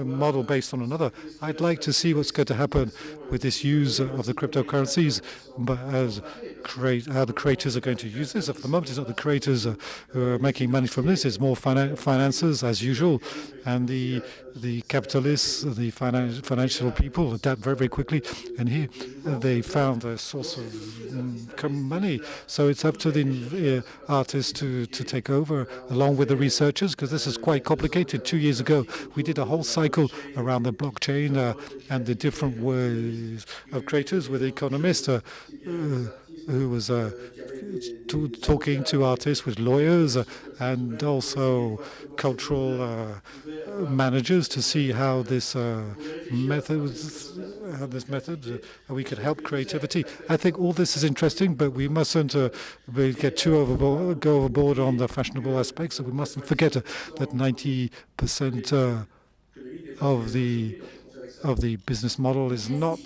S2: model based on another. I'd like to see what's going to happen with this use of the cryptocurrencies, but how the creators are going to use this. At the moment, it's not the creators who are making money from this. It's more financiers, as usual, and the capitalists, the financial people adapt very, very quickly. And here they found a source of money. So it's up to the artists to take over, along with the researchers, because this is quite complicated. 2 years ago, we did a whole cycle around the blockchain and the different ways of creators with economists who was talking to artists with lawyers and also cultural managers to see how this method we could help creativity. I think all this is interesting, but we mustn't get too go overboard on the fashionable aspects. So we mustn't forget that 90% of the business model is not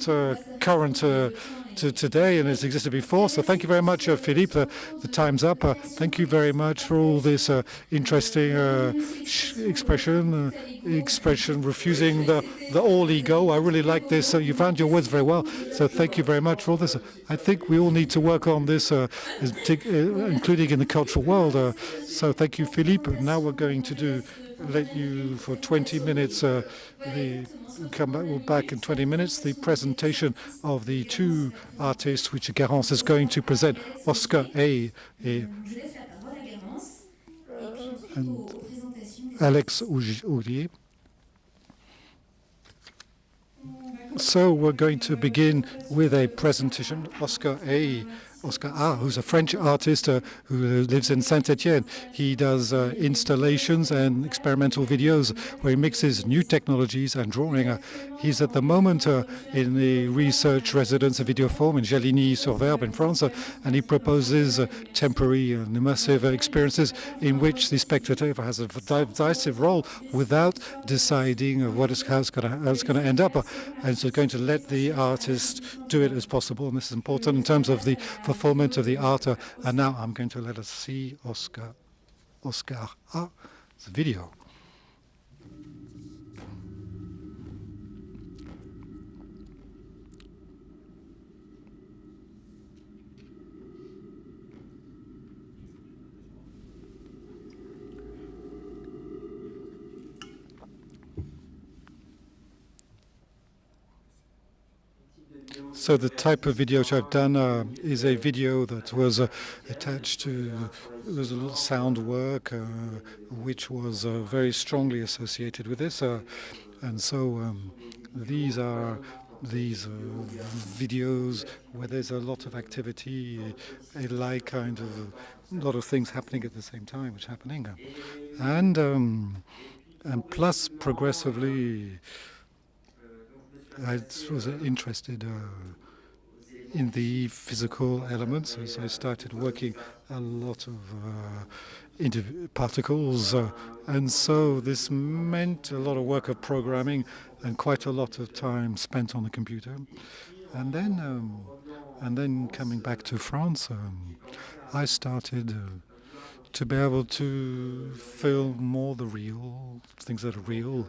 S2: current to today and has existed before. So thank you very much, Philippe. The time's up. Thank you very much for all this interesting expression refusing the all ego. I really like this. You found your words very well. So thank you very much for all this. I think we all need to work on this, including in the cultural world. So thank you, Philippe. Now we're going to let you for 20 minutes. We'll back in 20 minutes. The presentation of the two artists which Garance is going to present, Oscar A. and Alex Oulier. So we're going to begin with a presentation. Oscar A., who's a French artist who lives in Saint-Étienne. He does installations and experimental videos where he mixes new technologies and drawing. He's at the moment in the research residence of VIDEOFORMES in Jaligny-sur-Verbe in France, and he proposes temporary and immersive experiences in which the spectator has a decisive role without deciding how it's going to end up. And so going to let the artist do it as possible, and this is important in terms of the fulfillment of the art. And now I'm going to let us see Oscar the video. So the type of video which I've done is a video that was attached to, there was a little sound work which was very strongly associated with this. And so these are videos where there's a lot of activity, like kind of a lot of things happening at the same time, which are happening. And plus progressively I was interested in the physical elements, as I started working a lot of particles, and so this meant a lot of work of programming and quite a lot of time spent on the computer. And then coming back to France, I started to be able to film more the real, things that are real,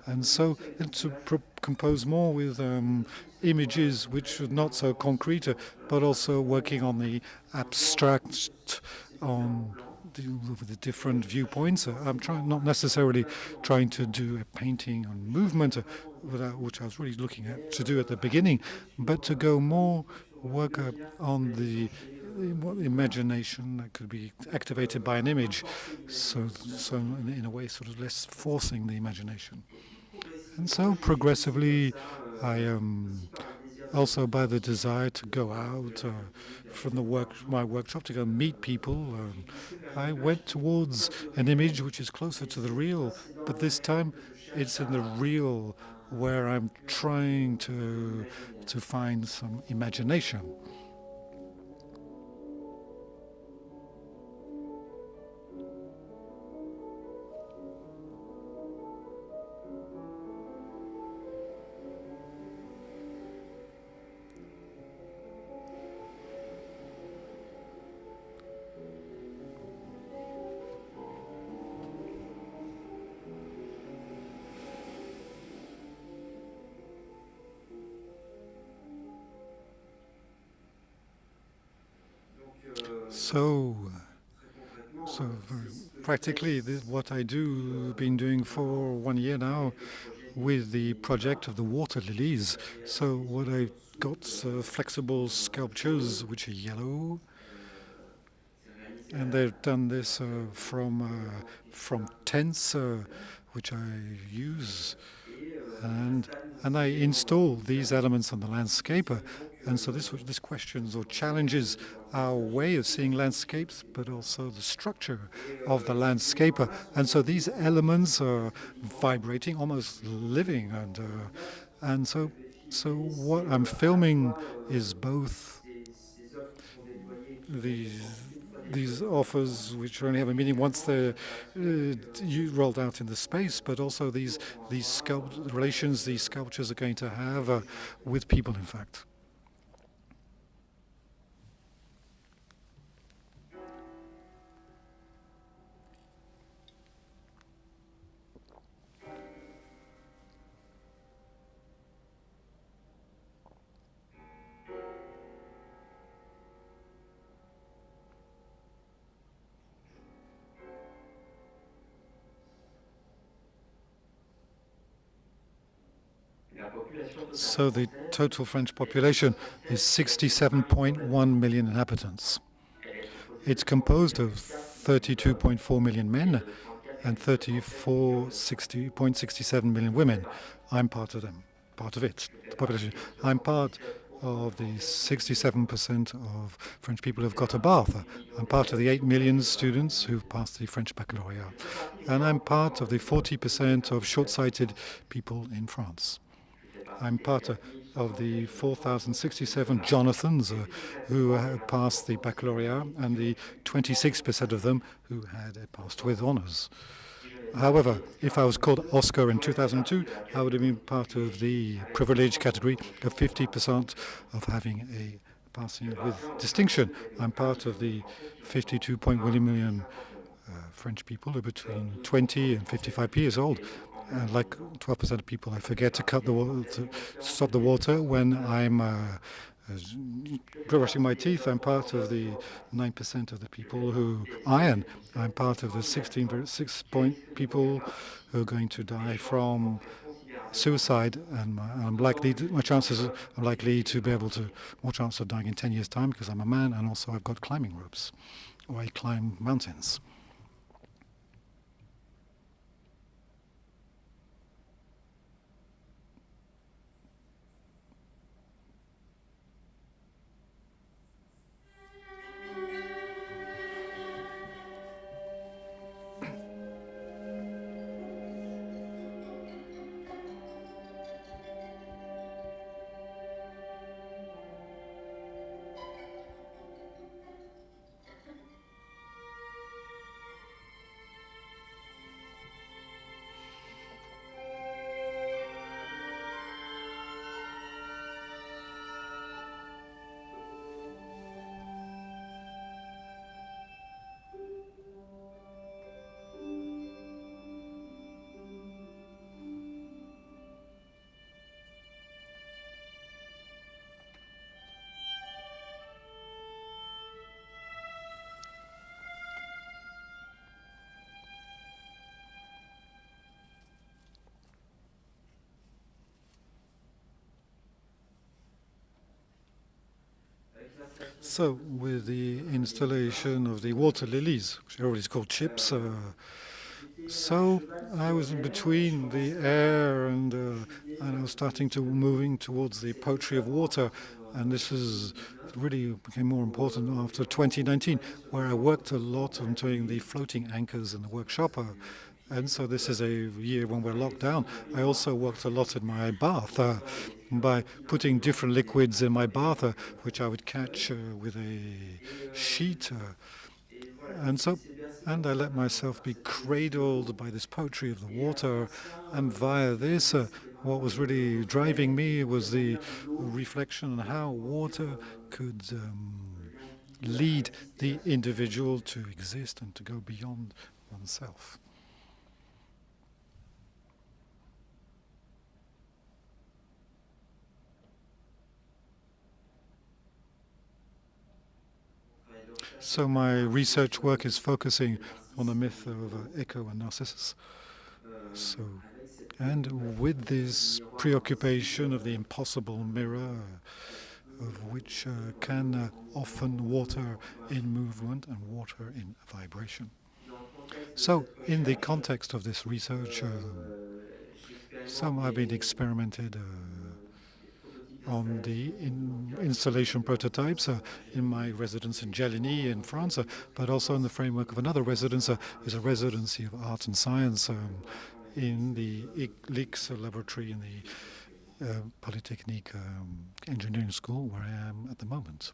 S2: and so to compose more with images which are not so concrete, but also working on the abstract, on the different viewpoints. I'm not necessarily trying to do a painting on movement, which I was really looking at to do at the beginning, but to go more work on the imagination that could be activated by an image, so in a way sort of less forcing the imagination. And so progressively I also by the desire to go out from my workshop to go meet people, I went towards an image which is closer to the real, but this time it's in the real where I'm trying to find some imagination. So practically what I do, been doing for 1 year now with the project of the water lilies. So what I've got flexible sculptures which are yellow, and they've done this from tents which I use, and I install these elements on the landscape. And so this questions or challenges our way of seeing landscapes, but also the structure of the landscape. And so these elements are vibrating, almost living, and so what I'm filming is both these offers which only have a meaning once they're rolled out in the space, but also these relations these sculptures are going to have with people, in fact. So the total French population is 67.1 million inhabitants. It's composed of 32.4 million men and 34.67 million women. I'm part of them, part of it, the population. I'm part of the 67% of French people who've got a bath. I'm part of the 8 million students who've passed the French baccalaureate. And I'm part of the 40% of short-sighted people in France. I'm part of the 4,067 Jonathans who have passed the baccalaureate, and the 26% of them who had passed with honours. However, if I was called Oscar in 2002, I would have been part of the privileged category of 50% of having a passing with distinction. I'm part of the 52.1 million French people who are between 20 and 55 years old. And like 12% of people, I forget to stop the water when I'm brushing my teeth. I'm part of the 9% of the people who iron. I'm part of the 16.6 people who are going to die from suicide, and I'm likely to be able to, more chance of dying in 10 years' time because I'm a man, and also I've got climbing ropes, or I climb mountains. So, with the installation of the water lilies, which everybody's called chips, so I was in between the air and I was starting to moving towards the poetry of water, and this is really became more important after 2019, where I worked a lot on doing the floating anchors in the workshop. And so this is a year when we're locked down. I also worked a lot in my bath by putting different liquids in my bath, which I would catch with a sheet. And I let myself be cradled by this poetry of the water. And via this, what was really driving me was the reflection on how water could lead the individual to exist and to go beyond oneself. So my research work is focusing on the myth of Echo and Narcissus. And with this preoccupation of the impossible mirror, of which can often water in movement and water in vibration. So in the context of this research, I've been experimented on the installation prototypes in my residence in Gelligny in France, but also in the framework of another residence, is a residency of art and science in the ICLIX laboratory in the Polytechnique Engineering School, where I am at the moment.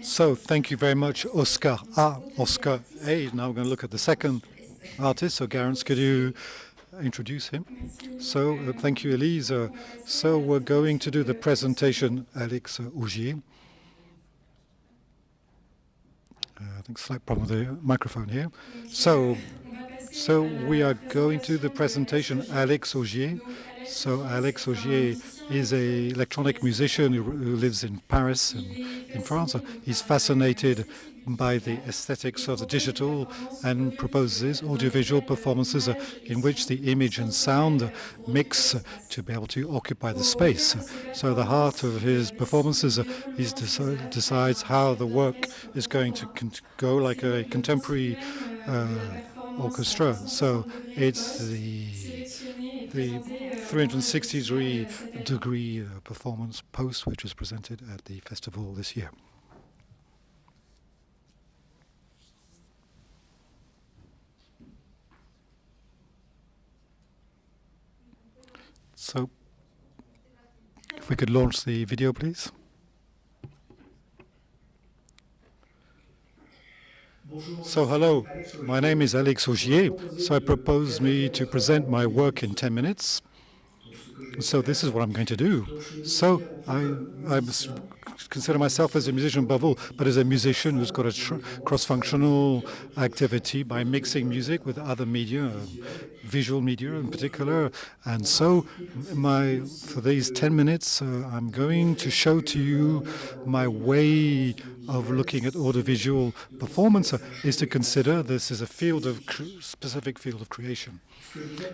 S2: So thank you very much, Oscar Oscar A. Now we're going to look at the second artist. So Garance, could you introduce him? So thank you, Elise. So we're going to do the presentation, Alex Augier. I think slight problem with the microphone here. So we are going to the presentation, Alex Augier. So Alex Augier is an electronic musician who lives in Paris and in France. He's fascinated by the aesthetics of the digital and proposes audiovisual performances in which the image and sound mix to be able to occupy the space. So the heart of his performances decides how the work is going to go, like a contemporary orchestra. So it's the 360-degree performance post, which was presented at the festival this year. So, if we could launch the video, please. So, hello, my name is Alex Augier. So I propose me to present my work in 10 minutes. So this is what I'm going to do. So I consider myself as a musician above all, but as a musician who's got a cross-functional activity by mixing music with other media, visual media in particular. And so for these 10 minutes, I'm going to show to you my way of looking at audiovisual performance is to consider this is a specific field of creation.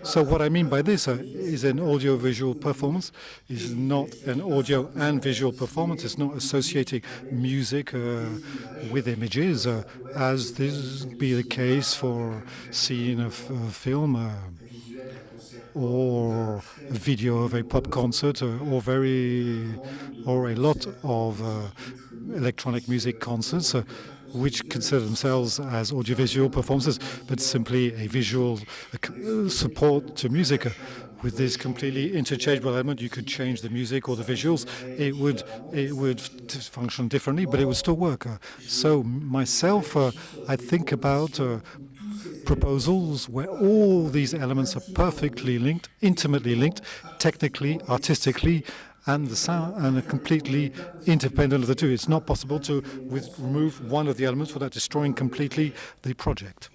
S2: So what I mean by this is an audiovisual performance is not an audio and visual performance. It's not associating music with images, as this would be the case for seeing a film or a video of a pop concert or a lot of electronic music concerts, which consider themselves as audiovisual performances, but simply a visual support to music. With this completely interchangeable element, you could change the music or the visuals. It would function differently, but it would still work. So myself, I think about proposals where all these elements are perfectly linked, intimately linked, technically, artistically, and the sound, and are completely independent of the two. It's not possible to remove one of the elements without destroying completely the project.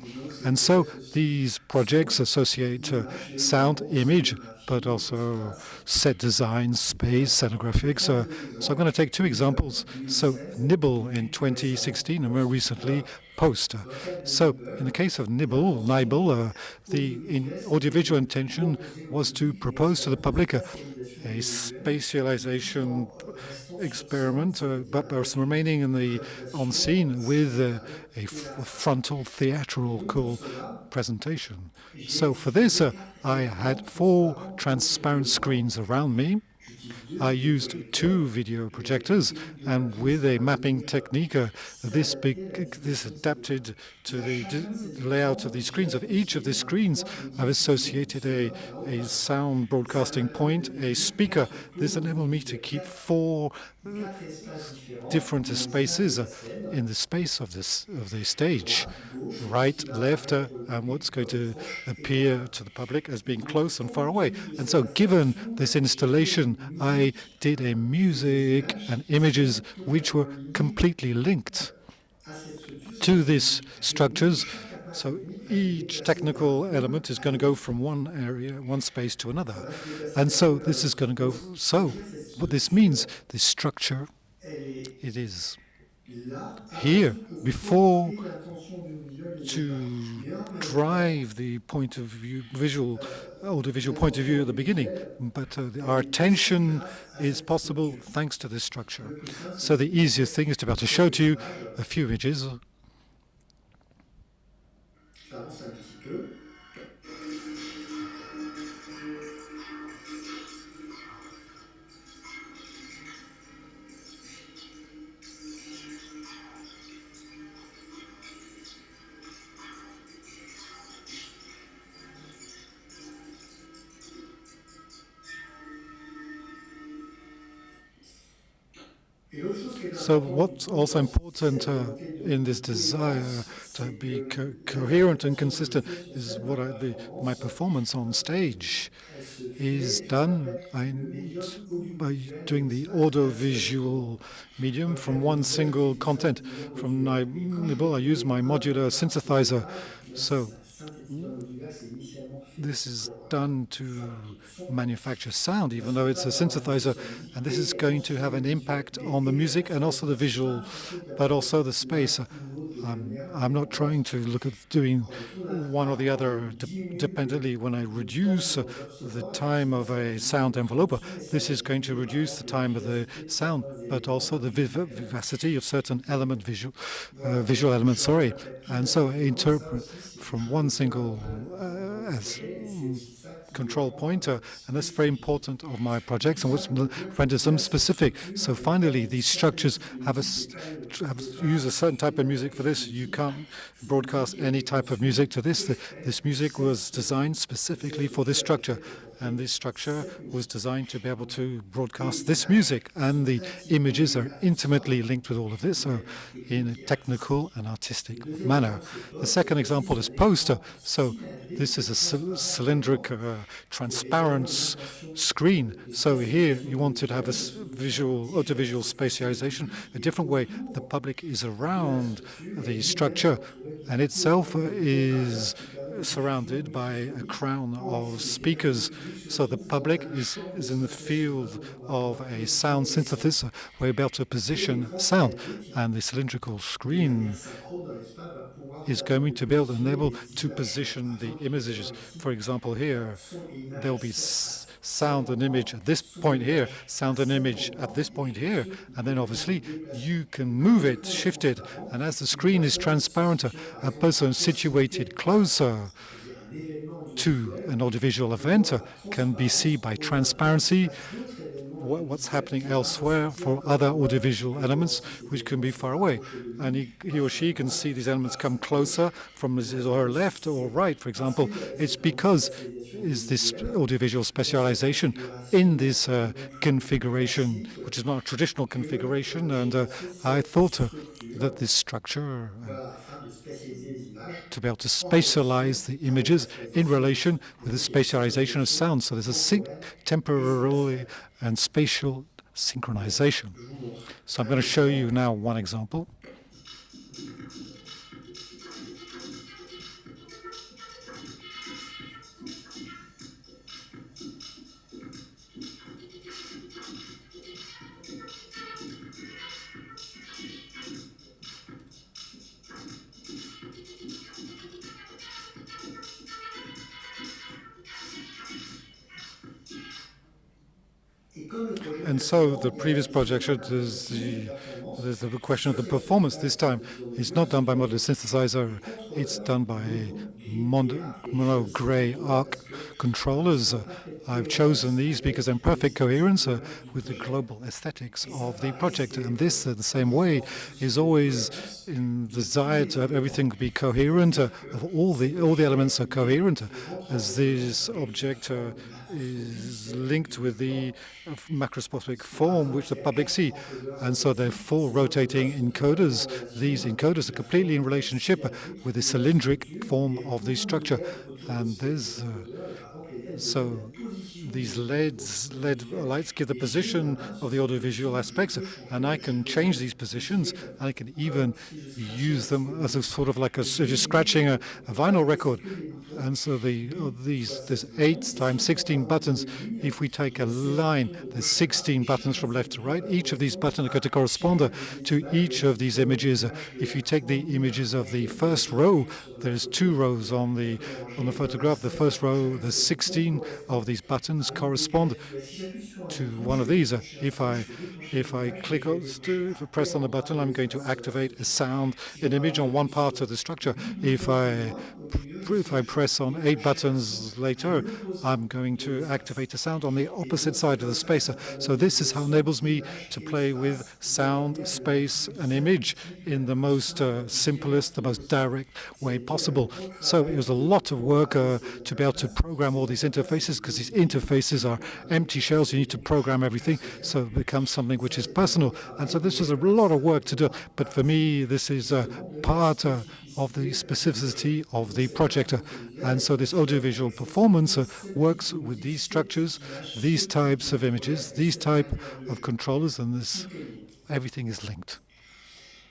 S2: And so these projects associate sound, image, but also set design, space, scenographics. So I'm going to take two examples. So Nibble in 2016, and more recently Post. So in the case of Nibble, the audiovisual intention was to propose to the public a spatialization experiment, but remaining on scene with a frontal theatrical presentation. So for this, I had 4 transparent screens around me. I used 2 video projectors, and with a mapping technique, this adapted to the layout of these screens. Of each of these screens, I've associated a sound broadcasting point, a speaker. This enabled me to keep 4 different spaces in the space of the stage, right, left, and what's going to appear to the public as being close and far away. And so, given this installation, I did a music and images which were completely linked to these structures. So each technical element is going to go from one area, one space to another. And so this is going to go. So what this means, this structure, it is here before to drive the point of view, audiovisual point of view at the beginning. But our attention is possible thanks to this structure. So the easiest thing is to be able to show to you a few images. So what's also important in this desire to be coherent and consistent is what my performance on stage is done by doing the audiovisual medium from one single content. From Nibble, I use my modular synthesizer. So this is done to manufacture sound, even though it's a synthesizer, and this is going to have an impact on the music and also the visual, but also the space. I'm not trying to look at doing one or the other dependently. When I reduce the time of a sound envelope, this is going to reduce the time of the sound, but also the vivacity of certain visual elements. Sorry, and so interpret from one single control pointer, and that's very important of my projects and what renders them specific. So finally, these structures use a certain type of music for this. You can't broadcast any type of music to this. This music was designed specifically for this structure, and this structure was designed to be able to broadcast this music, and the images are intimately linked with all of this, so in a technical and artistic manner. The second example is poster. So this is a cylindric, transparent screen. So here you wanted to have a audiovisual spatialization, a different way. The public is around the structure, and itself is surrounded by a crown of speakers. So the public is in the field of a sound synthesis, where you're able to position sound. And the cylindrical screen is going to be able to position the images. For example, here, there'll be sound and image at this point here, sound and image at this point here, and then obviously you can move it, shift it, and as the screen is transparent, a person situated closer to an audiovisual event can be seen by transparency what's happening elsewhere for other audiovisual elements which can be far away. And he or she can see these elements come closer from his or her left or right, for example. It's because is this audiovisual specialization in this configuration, which is not a traditional configuration, and I thought that this structure to be able to spatialize the images in relation with the spatialization of sound. So there's a temporary and spatial synchronization. So I'm going to show you now one example. And so the previous projection is the question of the performance. This time, it's not done by modular synthesizer. It's done by mono gray arc controllers. I've chosen these because they're in perfect coherence with the global aesthetics of the project. And this, the same way, is always in the desire to have everything be coherent. Of all the elements are coherent, as this object is linked with the macroscopic form which the public see. And so they're full rotating encoders. These encoders are completely in relationship with the cylindric form of the structure. And there's so these LED lights give the position of the audiovisual aspects, and I can change these positions. I can even use them as a sort of like if you're scratching a vinyl record. And so there's 8 times 16 buttons. If we take a line, there's 16 buttons from left to right. Each of these buttons are going to correspond to each of these images. If you take the images of the first row, there's 2 rows on the photograph. The first row, the 16 of these buttons correspond to one of these. If I press on the button, I'm going to activate a sound, an image on one part of the structure. If I press on 8 buttons later, I'm going to activate a sound on the opposite side of the space. So this is how it enables me to play with sound, space, and image in the most simplest, the most direct way possible. So it was a lot of work to be able to program all these interfaces, because these interfaces are empty shells. You need to program everything, so it becomes something which is personal. And so this was a lot of work to do. But for me, this is part of the specificity of the project. And so this audiovisual performance works with these structures, these types of images, these type of controllers, and everything is linked.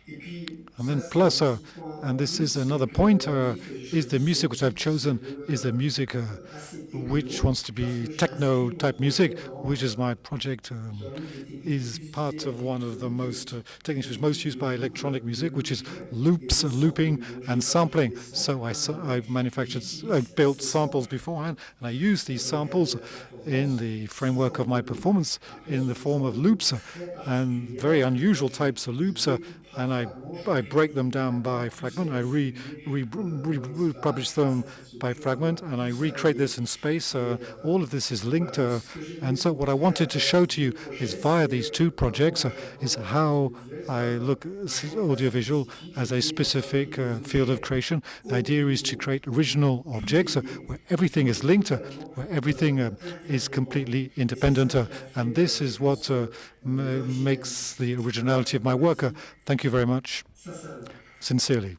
S2: And then plus, and this is another point, is the music which I've chosen is the music which wants to be techno-type music, which is my project, is part of one of the most techniques which is most used by electronic music, which is loops, looping, and sampling. So I've built samples beforehand, and I use these samples in the framework of my performance in the form of loops, and very unusual types of loops, and I break them down by fragment. I republish them by fragment, and I recreate this in space. All of this is linked, and so what I wanted to show to you is via these two projects is how I look at audiovisual as a specific field of creation. The idea is to create original objects where everything is linked, where everything is completely independent, and this is what makes the originality of my work. Thank you very much. Sincerely.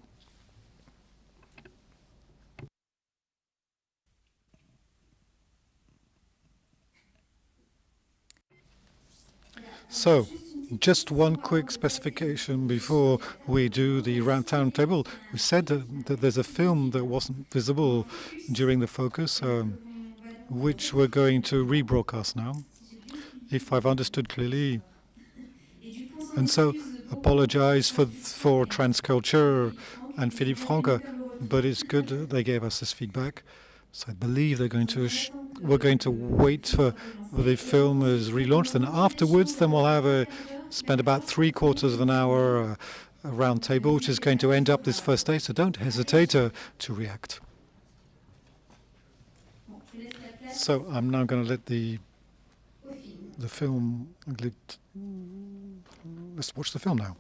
S2: So, just one quick specification before we do the round table. We said that there's a film that wasn't visible during the focus, which we're going to rebroadcast now, if I've understood clearly. And so, apologize for Transculture and Philippe Franck, but it's good that they gave us this feedback. So I believe they're going to we're going to wait for the film is relaunched, and afterwards, then we'll spend about 3/4 of an hour a round table, which is going to end up this first day. So don't hesitate to react. So I'm now going to let the film. Let's watch the film now.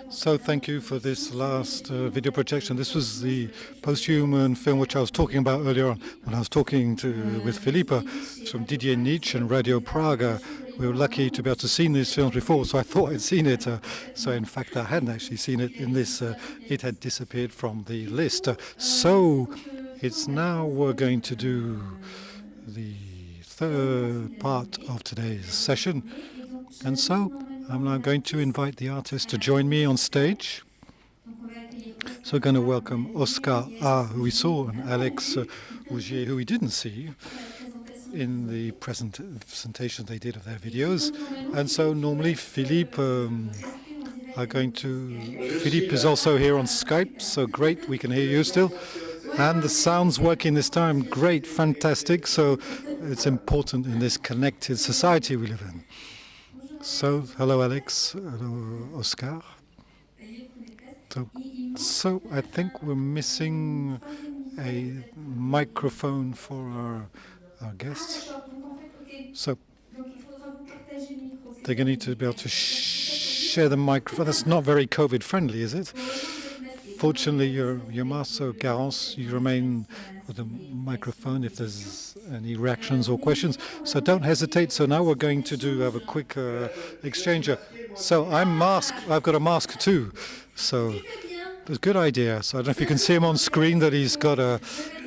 S2: So thank you for this last video projection. This was the post-human film which I was talking about earlier on when I was talking with Philippe from Didier Nietzsche and Radio Prague. We were lucky to be able to see these films before, so I thought I'd seen it. So in fact, I hadn't actually seen it in this. It had disappeared from the list. So it's now we're going to do the third part of today's session. And so I'm now going to invite the artists to join me on stage. So we're going to welcome Oscar A, who we saw, and Alex Rougier, who we didn't see in the presentation they did of their videos. And so normally Philippe Philippe is also here on Skype, so great, we can hear you still. And the sound's working this time, great, fantastic. So it's important in this connected society we live in. So, hello Alex, hello Oscar. So I think we're missing a microphone for our guests. So they're going to need to be able to share the microphone. That's not very COVID friendly, is it? Fortunately, your mask, so Garance, you remain with the microphone if there's any reactions or questions. So don't hesitate. So now we're going to have a quick exchange. So I'm masked. I've got a mask too. So it's a good idea. So I don't know if you can see him on screen that he's got a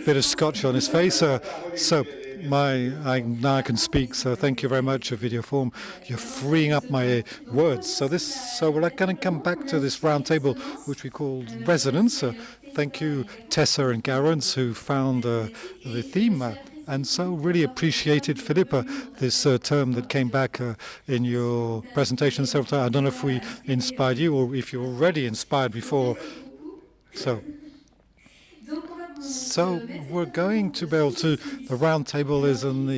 S2: bit of scotch on his face. Now I can speak, so thank you very much, VideoForm. You're freeing up my words. So we're going to come back to this round table, which we called Resonance. Thank you, Tessa and Garance, who found the theme. And so really appreciated, Philippe, this term that came back in your presentation several times. I don't know if we inspired you or if you're already inspired before. So we're going to be able to, the round table is going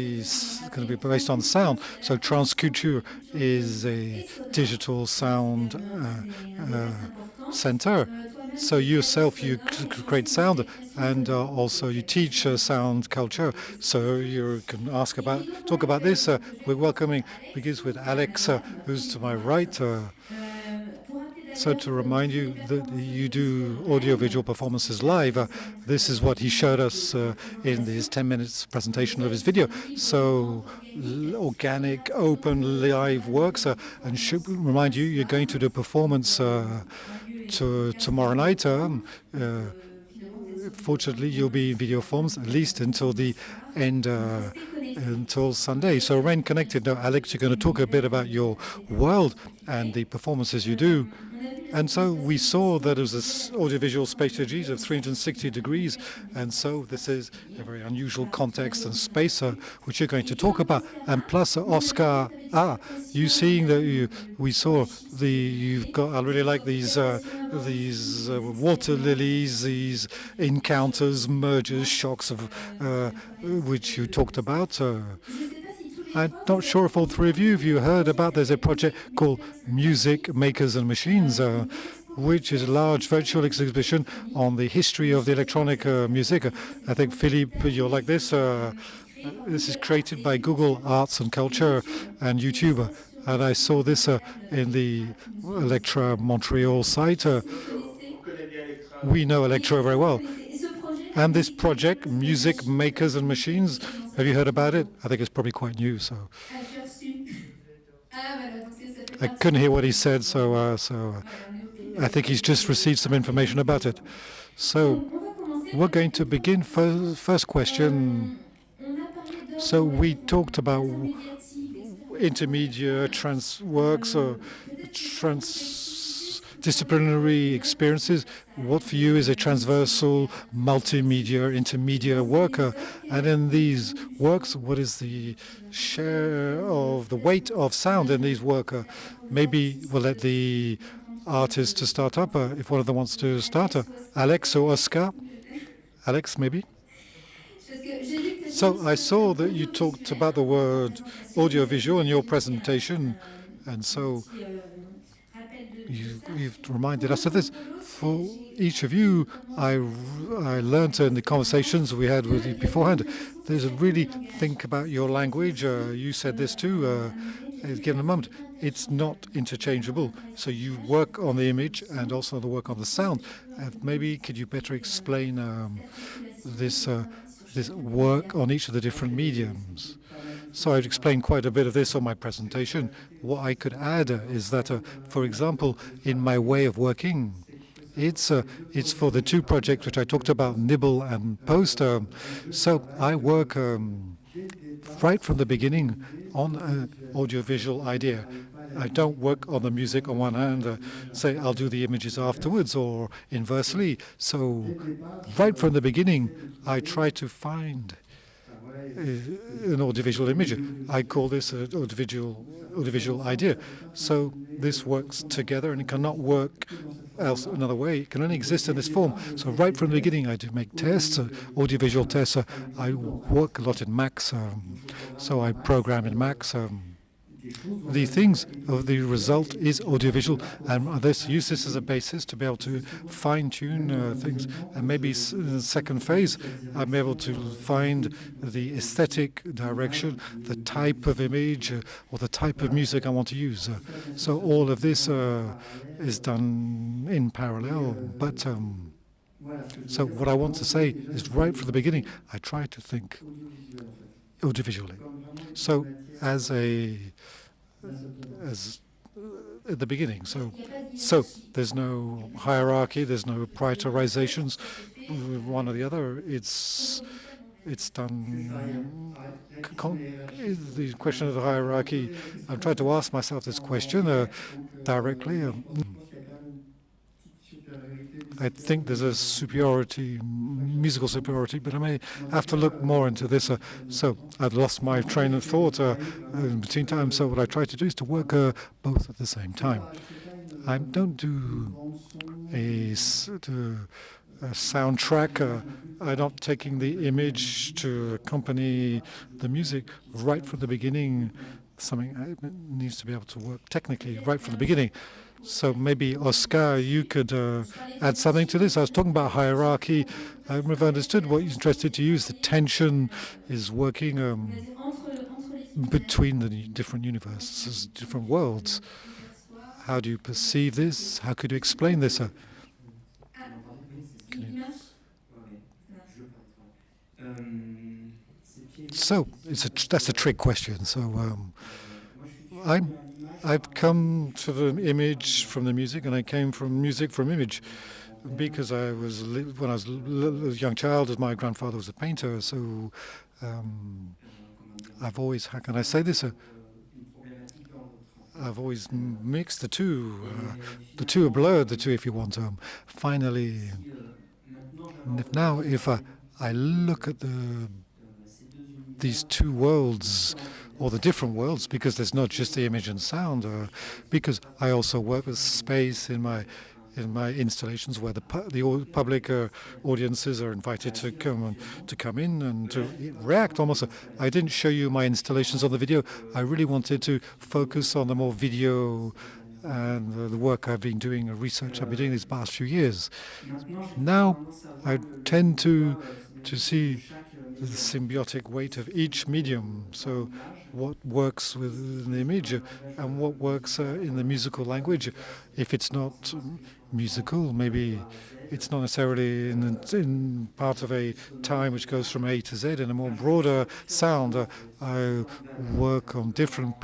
S2: to be based on sound. So Transculture is a digital sound center. So yourself, you create sound, and also you teach sound culture. So you can talk about this. We're welcoming, begins with Alex, who's to my right. So to remind you that you do audiovisual performances live, this is what he showed us in his 10 minutes presentation of his video. So organic, open, live works, and should remind you, you're going to do a performance tomorrow night. Fortunately, you'll be in VideoFormes at least until the end, until Sunday. So remain connected. Now, Alex, you're going to talk a bit about your world and the performances you do. And so we saw that it was this audiovisual spatial of 360 degrees. And so this is a very unusual context and space which you're going to talk about. And plus, Oscar, you seeing that we saw you've got, I really like these water lilies, these encounters, mergers, shocks of which you talked about. I'm not sure if all three of you heard about, there's a project called Music Makers and Machines, which is a large virtual exhibition on the history of the electronic music. I think, Philippe, you'll like this. This is created by Google Arts and Culture and YouTube. And I saw this in the Electra Montreal site. We know Electra very well. And this project, Music Makers and Machines, have you heard about it? I think it's probably quite new, so. I couldn't hear what he said, so I think he's just received some information about it. So we're going to begin. First question. So we talked about intermedia works or transdisciplinary experiences. What for you is a transversal, multimedia, intermedia worker? And in these works, what is the share of the weight of sound in these works? Maybe we'll let the artist to start up, if one of them wants to start. Alex or Oscar? Alex, maybe? So I saw that you talked about the word audiovisual in your presentation, and so you've reminded us of this. For each of you, I learned in the conversations we had with you beforehand, there's a really think about your language. You said this too, given a moment. It's not interchangeable. So you work on the image and also the work on the sound. Maybe could you better explain this work on each of the different mediums? So I've explained quite a bit of this on my presentation. What I could add is that, for example, in my way of working, it's for the two projects which I talked about, Nibble and Post. So I work right from the beginning on an audiovisual idea. I don't work on the music on one hand, say I'll do the images afterwards, or inversely. So right from the beginning, I try to find an audiovisual image. I call this an audiovisual idea. So this works together, and it cannot work else another way. It can only exist in this form. So right from the beginning, I do make tests, audiovisual tests. I work a lot in Max, so I program in Max. The things of the result is audiovisual, and use this as a basis to be able to fine-tune things. And maybe in the second phase, I'm able to find the aesthetic direction, the type of image, or the type of music I want to use. So all of this is done in parallel. But so what I want to say is, right from the beginning, I try to think audiovisually. So as at the beginning. So there's no hierarchy, there's no prioritizations, one or the other. It's done. The question of the hierarchy, I'm trying to ask myself this question directly. I think there's a superiority, musical superiority, but I may have to look more into this. So I've lost my train of thought in between times. So what I try to do is to work both at the same time. I don't do a soundtrack. I'm not taking the image to accompany the music. Right from the beginning, something needs to be able to work technically right from the beginning. So maybe, Oscar, you could add something to this. I was talking about hierarchy. I've understood what you're interested to use. The tension is working between the different universes, different worlds. How do you perceive this? How could you explain this? So that's a trick question. So I've come to the image from the music, and I came from music from image, because when I was a young child, my grandfather was a painter. So I've always, how can I say this? I've always mixed the two. The two are blurred, the two, if you want. Finally, if I look at these two worlds, or the different worlds, because there's not just the image and sound, because I also work with space in my installations, where the public audiences are invited to come in and to react. Almost, I didn't show you my installations on the video. I really wanted to focus on the more video and the work I've been doing, research I've been doing these past few years. Now I tend to see the symbiotic weight of each medium. So what works with the image and what works in the musical language. If it's not musical, maybe it's not necessarily in part of a time which goes from A to Z. In a more broader sound, I work on different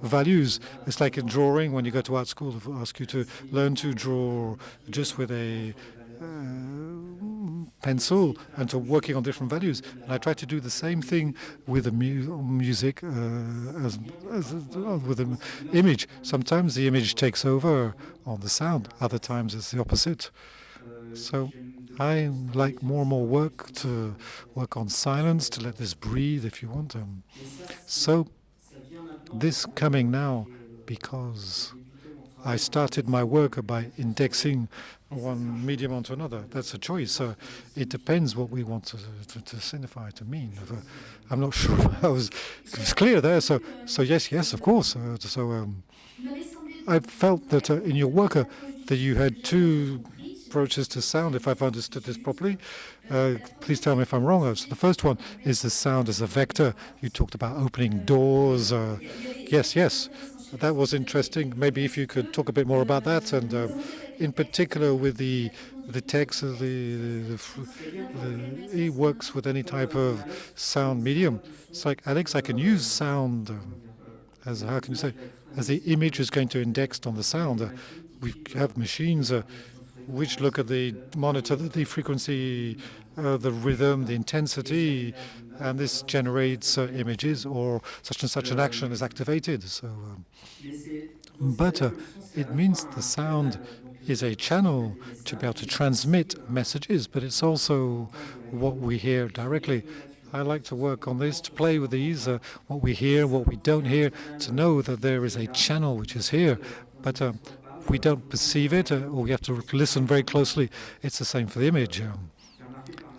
S2: values. It's like in drawing, when you go to art school, they ask you to learn to draw just with a pencil and to working on different values. And I try to do the same thing with the music as with the image. Sometimes the image takes over on the sound, other times it's the opposite. So I like more and more to work on silence, to let this breathe, if you want. So this coming now because I started my work by indexing one medium onto another. That's a choice. It depends what we want to signify, to mean. I'm not sure if I was clear there. So yes, of course. I felt that in your work that you had two approaches to sound, if I've understood this properly. Please tell me if I'm wrong. So the first one is the sound as a vector. You talked about opening doors. Yes. That was interesting. Maybe if you could talk a bit more about that, and in particular with the text, he works with any type of sound medium. It's like, Alex, I can use sound as, how can you say, as the image is going to index on the sound. We have machines which look at the monitor, the frequency, the rhythm, the intensity, and this generates images, or such and such an action is activated. So, but it means the sound is a channel to be able to transmit messages, but it's also what we hear directly. I like to work on this, to play with these, what we hear, what we don't hear, to know that there is a channel which is here, but we don't perceive it, or we have to listen very closely. It's the same for the image.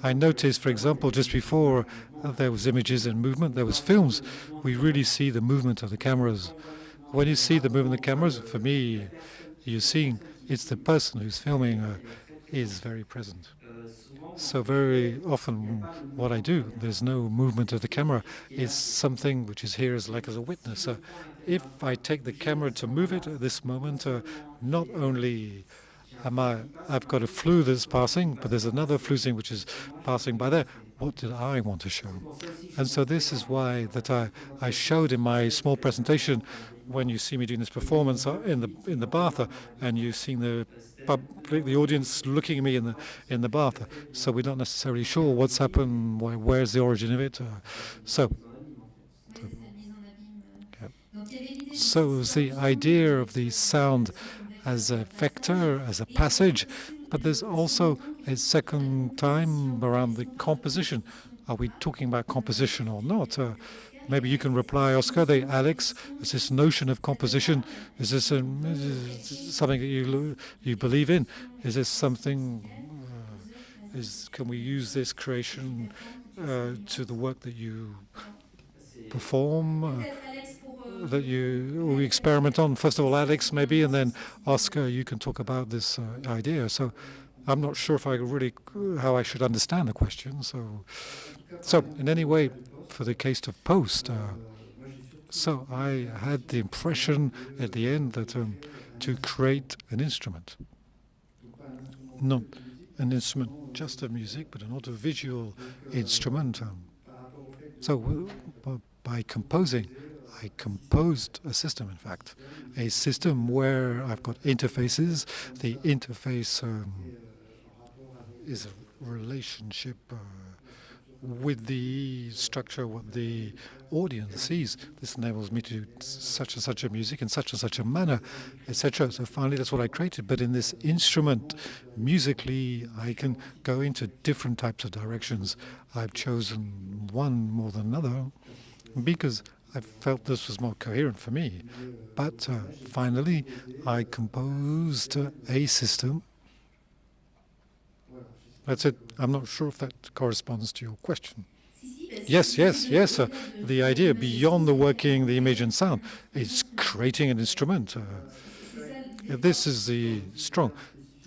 S2: I noticed, for example, just before there was images and movement, there was films. We really see the movement of the cameras. When you see the movement of the cameras, for me, you're seeing it's the person who's filming is very present. So very often what I do, there's no movement of the camera. It's something which is here as a witness. If I take the camera to move it at this moment, not only I've got a flue that's passing, but there's another flue which is passing by there. What did I want to show? And so this is why that I showed in my small presentation, when you see me doing this performance in the bath, and you've seen the audience looking at me in the bath. So we're not necessarily sure what's happened, where's the origin of it. So the idea of the sound as a vector, as a passage, but there's also a second time around the composition. Are we talking about composition or not? Maybe you can reply, Oscar. Alex, is this notion of composition? Is this something that you believe in? Is this something? Can we use this creation to the work that you perform? That you experiment on? First of all, Alex, maybe, and then Oscar, you can talk about this idea. So I'm not sure if how I should understand the question. So in any way, for the case of post, so I had the impression at the end that to create an instrument, not an instrument just of music, but an audiovisual instrument. So by composing, I composed a system, in fact, a system where I've got interfaces. The interface is a relationship with the structure, what the audience sees. This enables me to do such and such a music in such and such a manner, etc. So finally, that's what I created. But in this instrument, musically, I can go into different types of directions. I've chosen one more than another because I felt this was more coherent for me. But finally, I composed a system. That's it. I'm not sure if that corresponds to your question. Yes. The idea beyond the working, the image and sound, is creating an instrument. This is the strong.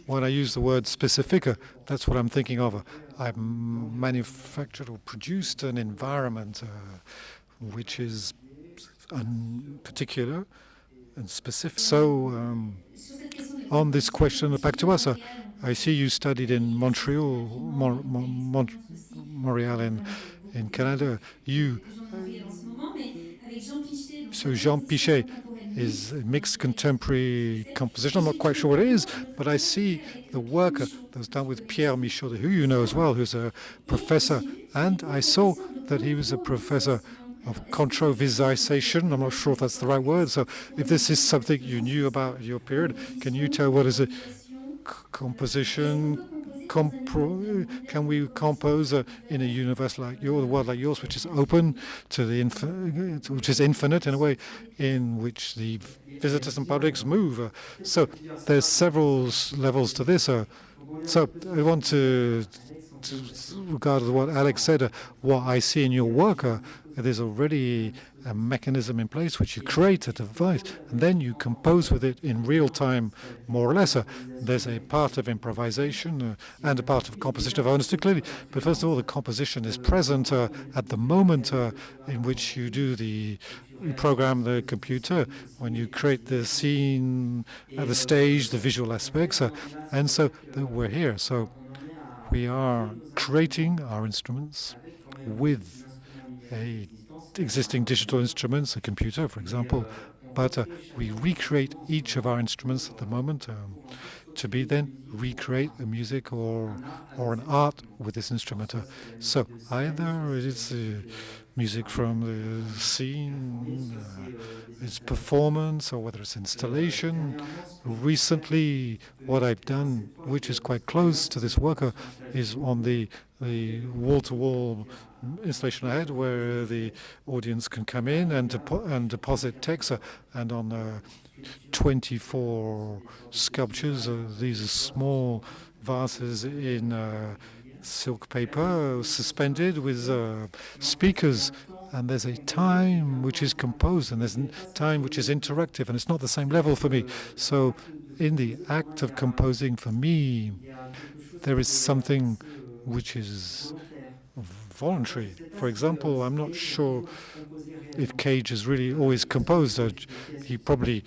S2: When I use the word specifica, that's what I'm thinking of. I've manufactured or produced an environment which is particular and specific. So on this question, back to us. I see you studied in Montreal, Montreal in Canada. So Jean Pichet is a mixed contemporary composition. I'm not quite sure what it is, but I see the work that was done with Pierre Michaud, who you know as well, who's a professor. And I saw that he was a professor of controvisation. I'm not sure if that's the right word. So if this is something you knew about your period, can you tell what is it? Composition, can we compose in a universe like yours, a world like yours, which is open to the which is infinite in a way, in which the visitors and publics move? So there's several levels to this. So I want to regard what Alex said, what I see in your work, there's already a mechanism in place which you create a device and then you compose with it in real time, more or less. There's a part of improvisation and a part of composition, if I understood clearly. But first of all, the composition is present at the moment in which you program the computer, when you create the scene, the stage, the visual aspects. And so we're here. So we are creating our instruments with existing digital instruments, a computer, for example, but we recreate each of our instruments at the moment to be then recreate a music or an art with this instrument. So either it's music from the scene, it's performance, or whether it's installation. Recently, what I've done, which is quite close to this work, is on the wall-to-wall installation I had, where the audience can come in and deposit text, and on 24 sculptures. These are small vases in silk paper suspended with speakers, and there's a time which is composed and there's a time which is interactive, and it's not the same level for me. So in the act of composing, for me, there is something which is voluntary. For example, I'm not sure if Cage has really always composed. He probably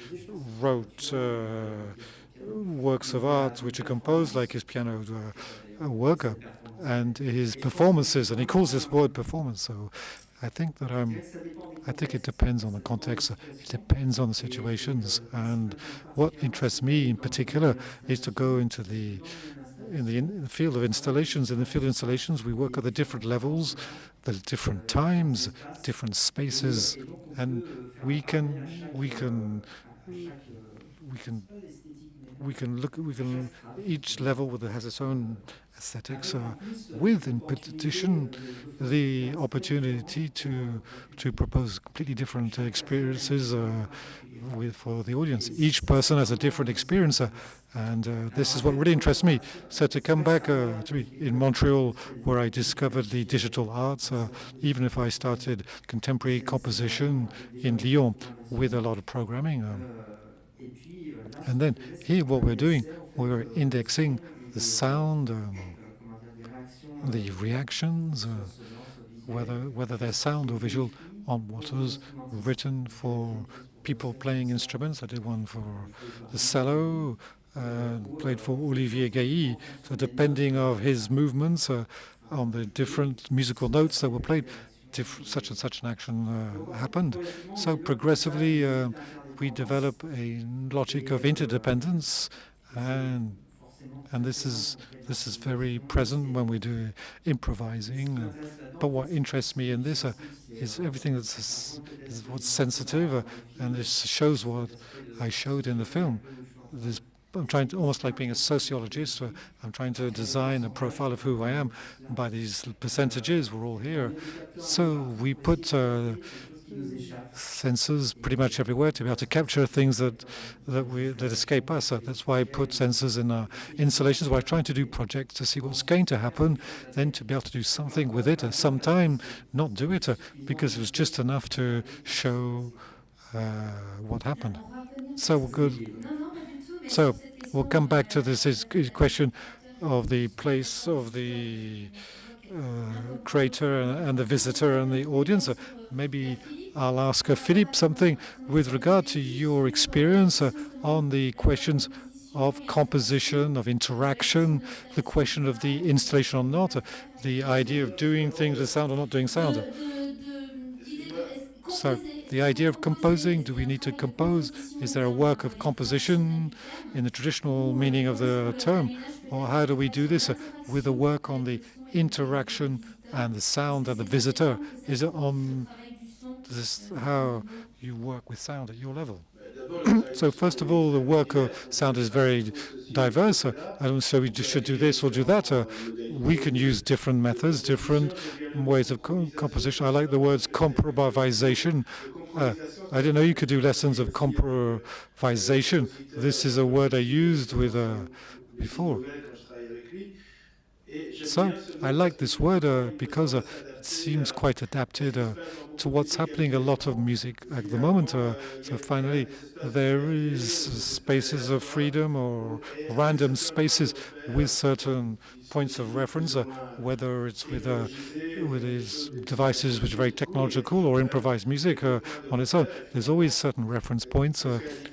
S2: wrote works of art which are composed, like his piano work and his performances, and he calls this word performance. So I think it depends on the context, it depends on the situations, and what interests me in particular is to go into the field of installations. In the field of installations, we work at the different levels, the different times, different spaces, and we can each level has its own aesthetics, with, in addition, the opportunity to propose completely different experiences for the audience. Each person has a different experience, and this is what really interests me. So to come back to in Montreal, where I discovered the digital arts, even if I started contemporary composition in Lyon with a lot of programming. And then here what we're doing, we're indexing the sound, the reactions, whether they're sound or visual, on what was written for people playing instruments. I did one for the cello, played for Olivier Gailly. So depending on his movements, on the different musical notes that were played, such and such an action happened. So progressively, we develop a logic of interdependence, and this is very present when we do improvising. But what interests me in this is everything is what's sensitive, and this shows what I showed in the film. I'm trying to, almost like being a sociologist, I'm trying to design a profile of who I am by these percentages. We're all here. So we put sensors pretty much everywhere to be able to capture things that escape us. That's why I put sensors in our installations. We're trying to do projects to see what's going to happen, then to be able to do something with it, and sometime not do it because it was just enough to show what happened. So good. So we'll come back to this question of the place of the creator and the visitor and the audience. Maybe I'll ask Philippe something with regard to your experience on the questions of composition, of interaction, the question of the installation or not, the idea of doing things with sound or not doing sound. So the idea of composing, do we need to compose? Is there a work of composition in the traditional meaning of the term? Or how do we do this with a work on the interaction and the sound and the visitor? Is it on this how you work with sound at your level? So first of all, the work of sound is very diverse. I don't say we should do this or do that. We can use different methods, different ways of composition. I like the words comprovisation. I didn't know you could do lessons of comprovisation. This is a word I used with before. So I like this word because seems quite adapted to what's happening a lot of music at the moment. So finally, there is spaces of freedom or random spaces with certain points of reference, whether it's with his devices which are very technological or improvised music on its own. There's always certain reference points.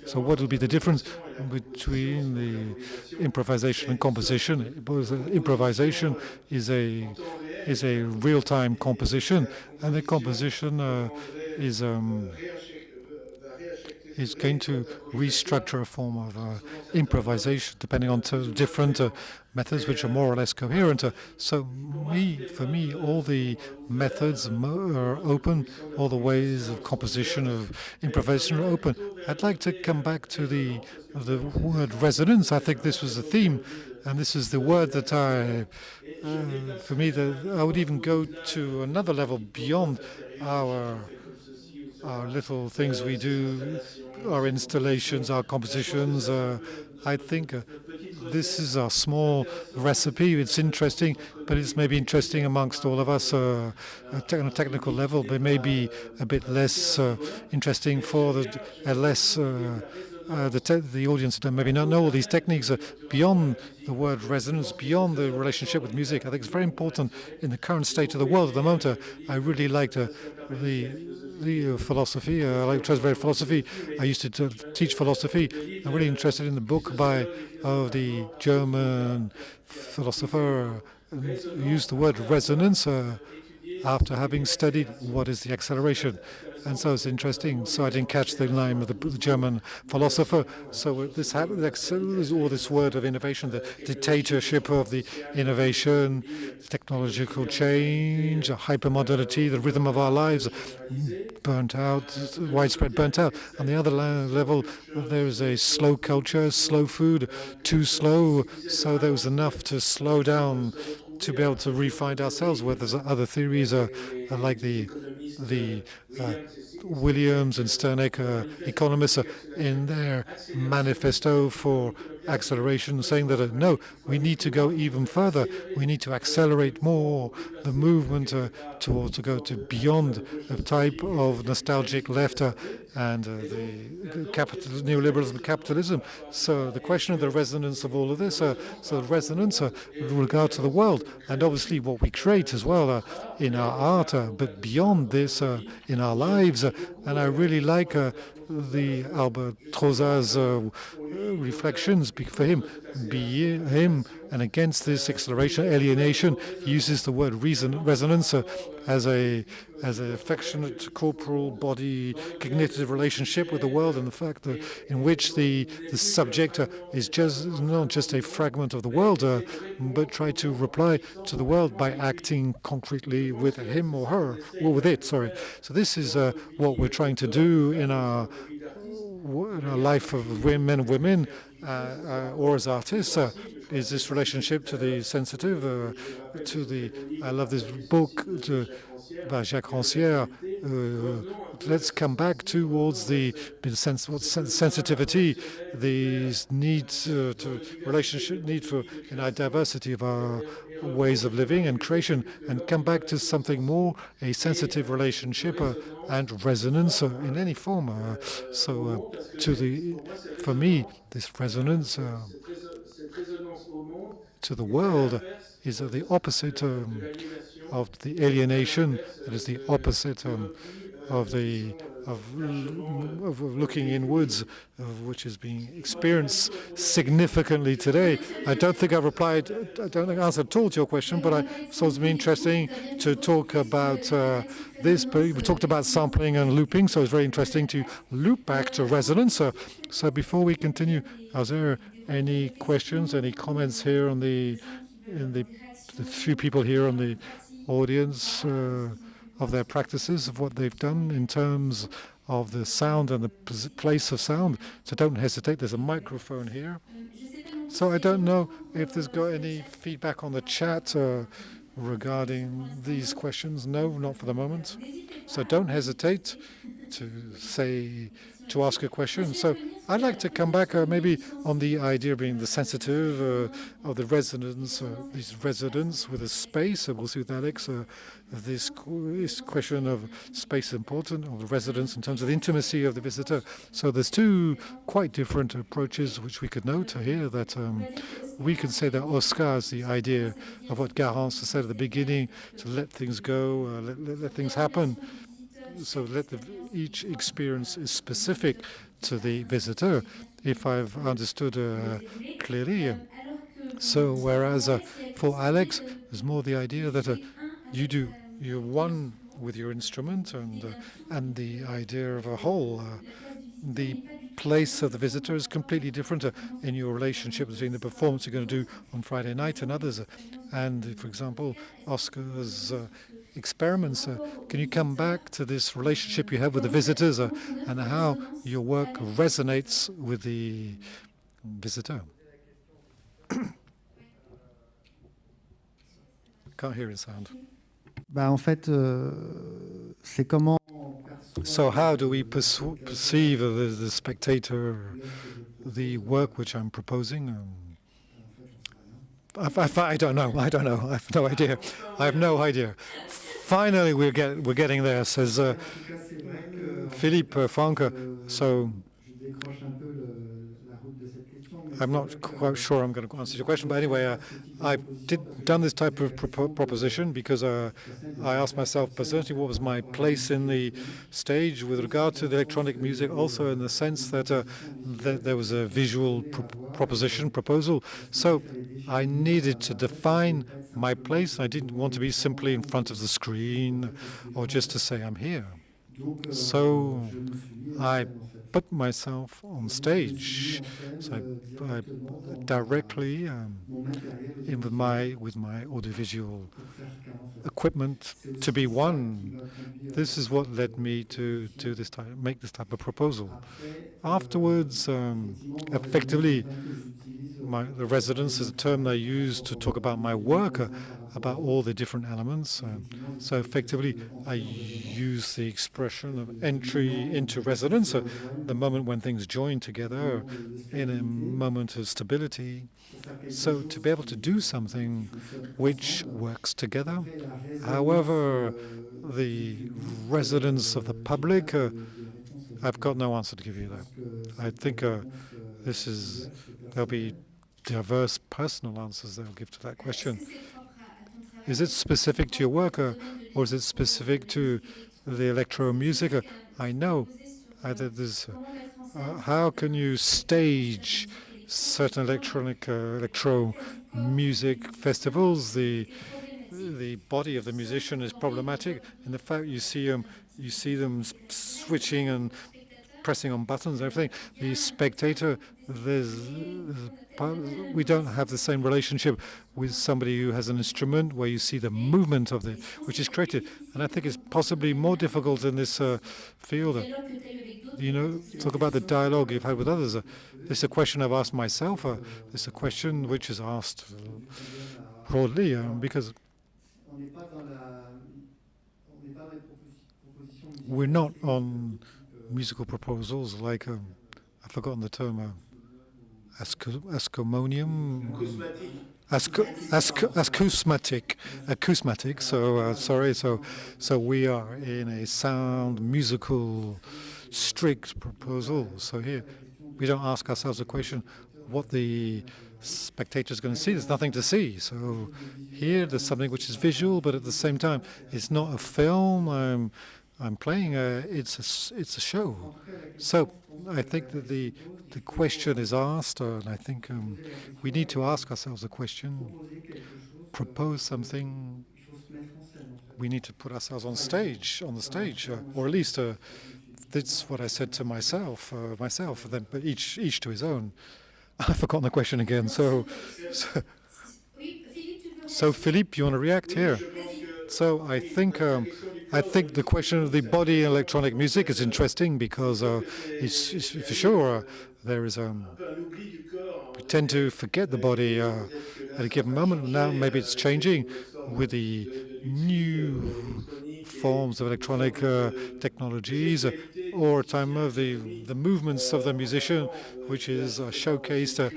S2: So what will be the difference between the improvisation and composition? Because improvisation is a real-time composition, and the composition is going to restructure a form of improvisation depending on different methods which are more or less coherent. So for me, all the methods are open, all the ways of composition, of improvisation are open. I'd like to come back to the word resonance. I think this was a theme, and this is the word that for me, I would even go to another level beyond our little things we do, our installations, our compositions. I think this is our small recipe. It's interesting, but it's maybe interesting amongst all of us on a technical level, but maybe a bit less interesting for the audience that maybe not know all these techniques beyond the word resonance, beyond the relationship with music. I think it's very important in the current state of the world at the moment. I really liked the philosophy. I like translated philosophy. I used to teach philosophy. I'm really interested in the book of the German philosopher who used the word resonance after having studied what is the acceleration. And so it's interesting. So I didn't catch the name of the German philosopher. So this happened, all this word of innovation, the dictatorship of the innovation, technological change, hypermodernity, the rhythm of our lives, burnt out, widespread burnt out. On the other level, there is a slow culture, slow food, too slow. So there was enough to slow down to be able to re-find ourselves. Where there's other theories like the Williams and Sterneck economists in their manifesto for acceleration, saying that no, we need to go even further. We need to accelerate more the movement to go to beyond the type of nostalgic left and the neoliberalism, capitalism. So the question of the resonance of all of this, so the resonance with regard to the world, and obviously what we create as well in our art, but beyond this in our lives. And I really like the Albert Troza's reflections for him, and against this acceleration, alienation. He uses the word resonance as an affectionate corporal body cognitive relationship with the world, and the fact that in which the subject is just not just a fragment of the world, but try to reply to the world by acting concretely with him or her, or with it, sorry. So this is what we're trying to do in our life of men and women, or as artists, is this relationship to the sensitive, I love this book by Jacques Rancière. Let's come back towards the sensitivity, the need need for a diversity of our ways of living and creation, and come back to something more, a sensitive relationship and resonance in any form. For me, this resonance to the world is the opposite of the alienation. It is the opposite of looking inwards, which is being experienced significantly today. I don't think I've answered at all to your question, but I thought it would be interesting to talk about this. But we talked about sampling and looping, so it's very interesting to loop back to resonance. So before we continue, are there any questions, any comments here on the few people here on the audience of their practices, of what they've done in terms of the sound and the place of sound? So don't hesitate, there's a microphone here. So I don't know if there's got any feedback on the chat regarding these questions? No, not for the moment. So don't hesitate to ask a question. So I'd like to come back maybe on the idea of being the sensitive of the residents, these residents with a space. We'll see with Alex this question of space important, of the residents in terms of the intimacy of the visitor. So there's two quite different approaches which we could note here that we can say that Oscar is the idea of what Garance said at the beginning, to let things go, let things happen. So each experience is specific to the visitor, if I've understood clearly. So whereas for Alex, there's more the idea that you're one with your instrument and the idea of a whole. The place of the visitor is completely different in your relationship between the performance you're going to do on Friday night and others. And for example, Oscar's experiments, can you come back to this relationship you have with the visitors and how your work resonates with the visitor? Can't hear his sound.
S11: En fait, c'est comment.
S2: So how do we perceive the spectator, the work which I'm proposing? I don't know. I have no idea. I have no idea. Finally, we're getting there, says Philippe Franck. So I'm not quite sure I'm going to answer your question, but anyway, I've done this type of proposition because I asked myself personally what was my place in the stage with regard to the electronic music, also in the sense that, that there was a visual proposal. So I needed to define my place. I didn't want to be simply in front of the screen or just to say I'm here. So I put myself on stage, so I directly with my audiovisual equipment to be one. This is what led me to make this type of proposal. Afterwards, effectively, the residence is a term I use to talk about my work, about all the different elements. So effectively, I use the expression of entry into residence, the moment when things join together in a moment of stability. So to be able to do something which works together. However, the residence of the public, I've got no answer to give you there. I think there'll be diverse personal answers they'll give to that question. Is it specific to your work, or is it specific to the electro music? I know there's how can you stage certain electro music festivals? The body of the musician is problematic, and the fact you see them switching and pressing on buttons and everything. The spectator, we don't have the same relationship with somebody who has an instrument where you see the movement of which is created. And I think it's possibly more difficult in this field. Talk about the dialogue you've had with others. This is a question I've asked myself. This is a question which is asked broadly because we're not on musical proposals like I've forgotten the term. Acousmatic. So sorry. So we are in a sound musical strict proposal. So here we don't ask ourselves a question what the spectator is going to see. There's nothing to see. So here there's something which is visual, but at the same time it's not a film. I'm playing. It's a show. So I think that the question is asked, and I think we need to ask ourselves a question, propose something. We need to put ourselves on the stage, or at least that's what I said to myself. Then, but each to his own. I've forgotten the question again. So Philippe, you want to react here? So I think the question of the body in electronic music is interesting because it's for sure there is we tend to forget the body at a given moment. Now maybe it's changing, with the new forms of electronic technologies, or a time of the movements of the musician, which is showcased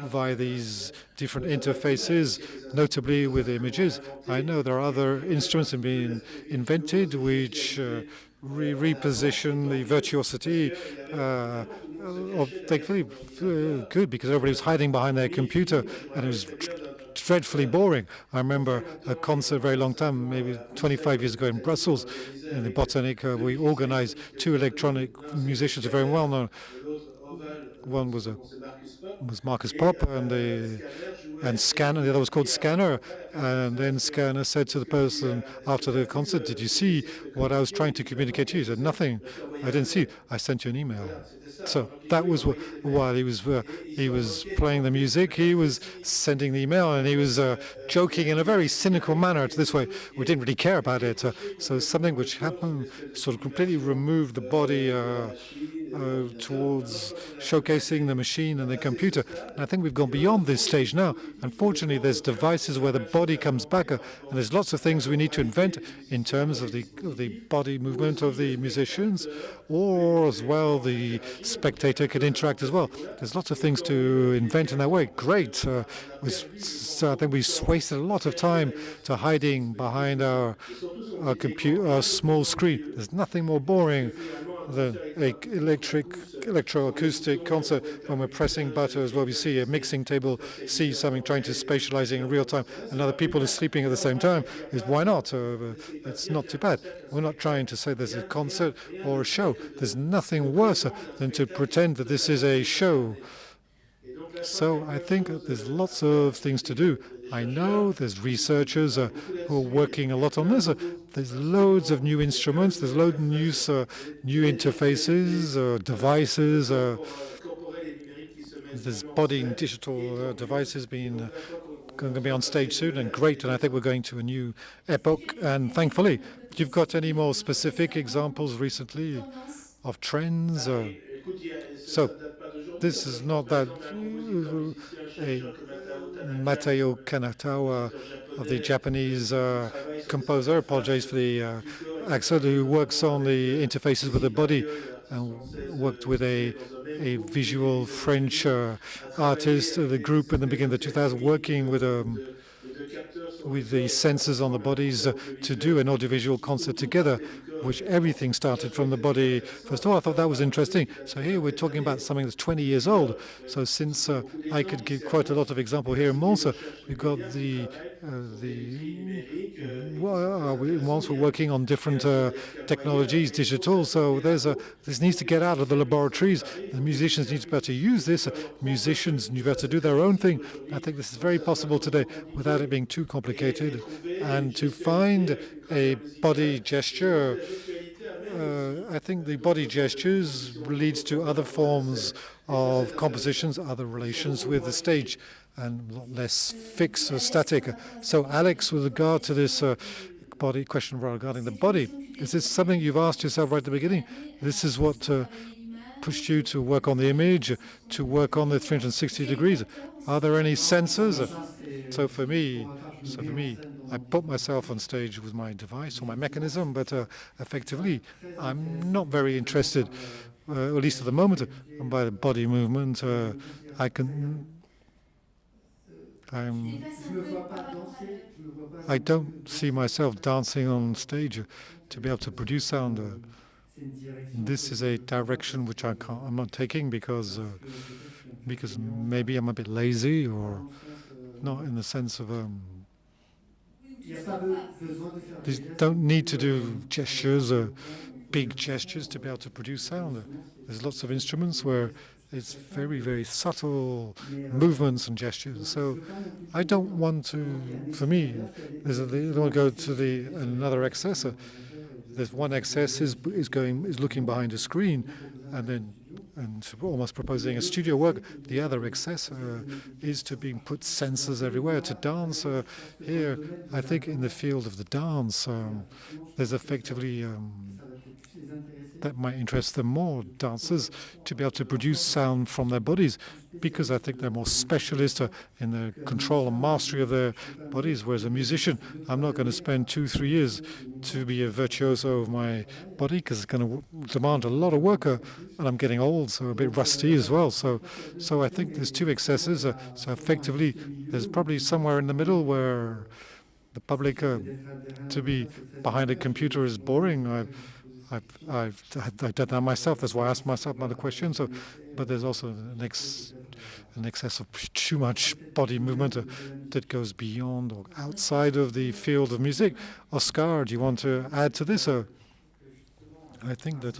S2: via these different interfaces, notably with images. I know there are other instruments being invented which reposition the virtuosity of thankfully good, because everybody was hiding behind their computer and it was dreadfully boring. I remember a concert very long time, maybe 25 years ago in Brussels, in the Botanic. We organized two electronic musicians who are very well known. One was Marcus Pop and Scanner. The other was called Scanner. And then Scanner said to the person after the concert, "Did you see what I was trying to communicate to you?" He said, "Nothing. I didn't see. I sent you an email." So that was while he was playing the music, he was sending the email, and he was joking in a very cynical manner. This way, we didn't really care about it. So something which happened sort of completely removed the body towards showcasing the machine and the computer. And I think we've gone beyond this stage now. Unfortunately, there's devices where the body comes back, and there's lots of things we need to invent in terms of the body movement of the musicians, or as well the spectator can interact as well. There's lots of things to invent in that way. Great. So I think we wasted a lot of time to hiding behind our small screen. There's nothing more boring than an electroacoustic concert when we're pressing buttons, where we see a mixing table, see something trying to spatializing in real time, and other people are sleeping at the same time. Why not? It's not too bad. We're not trying to say there's a concert or a show. There's nothing worse than to pretend that this is a show. So I think there's lots of things to do. I know there's researchers who are working a lot on this. There's loads of new instruments. There's loads of new interfaces, devices. There's body and digital devices going to be on stage soon, and great. And I think we're going to a new epoch. And thankfully, you've got any more specific examples recently of trends? So this is not that Mateo Kanatawa of the Japanese composer, apologize for the accent, who works on the interfaces with the body and worked with a visual French artist, the group in the beginning of the 2000s, working with the sensors on the bodies to do an audiovisual concert together, which everything started from the body. First of all, I thought that was interesting. So here we're talking about something that's 20 years old. So since I could give quite a lot of example here in Mons, we've got Mons we're working on different technologies, digital. So this needs to get out of the laboratories. The musicians need to be able to use this. Musicians need to be able to do their own thing. I think this is very possible today without it being too complicated. And to find a body gesture, I think the body gestures leads to other forms of compositions, other relations with the stage, and a lot less fixed or static. So Alex, with regard to this body question regarding the body, is this something you've asked yourself right at the beginning? This is what pushed you to work on the image, to work on the 360 degrees. Are there any sensors? So for me, I put myself on stage with my device or my mechanism, but effectively, I'm not very interested, at least at the moment, by the body movement. I don't see myself dancing on stage to be able to produce sound. This is a direction which I'm not taking because maybe I'm a bit lazy, or not in the sense of they don't need to do gestures, big gestures to be able to produce sound. There's lots of instruments where it's very, very subtle movements and gestures. So I don't want to, for me, I don't want to go to another excess. There's one excess is looking behind a screen and almost proposing a studio work. The other excess is to put sensors everywhere to dance. Here, I think in the field of the dance, there's effectively that might interest them more, dancers, to be able to produce sound from their bodies, because I think they're more specialist in the control and mastery of their bodies, whereas a musician, I'm not going to spend 2-3 years to be a virtuoso of my body, because it's going to demand a lot of work, and I'm getting old, so a bit rusty as well. So I think there's two excesses. So effectively, there's probably somewhere in the middle where the public, to be behind a computer is boring. I've done that myself. That's why I asked myself another question. So, but there's also an excess of too much body movement that goes beyond or outside of the field of music. Oscar, do you want to add to this? I think that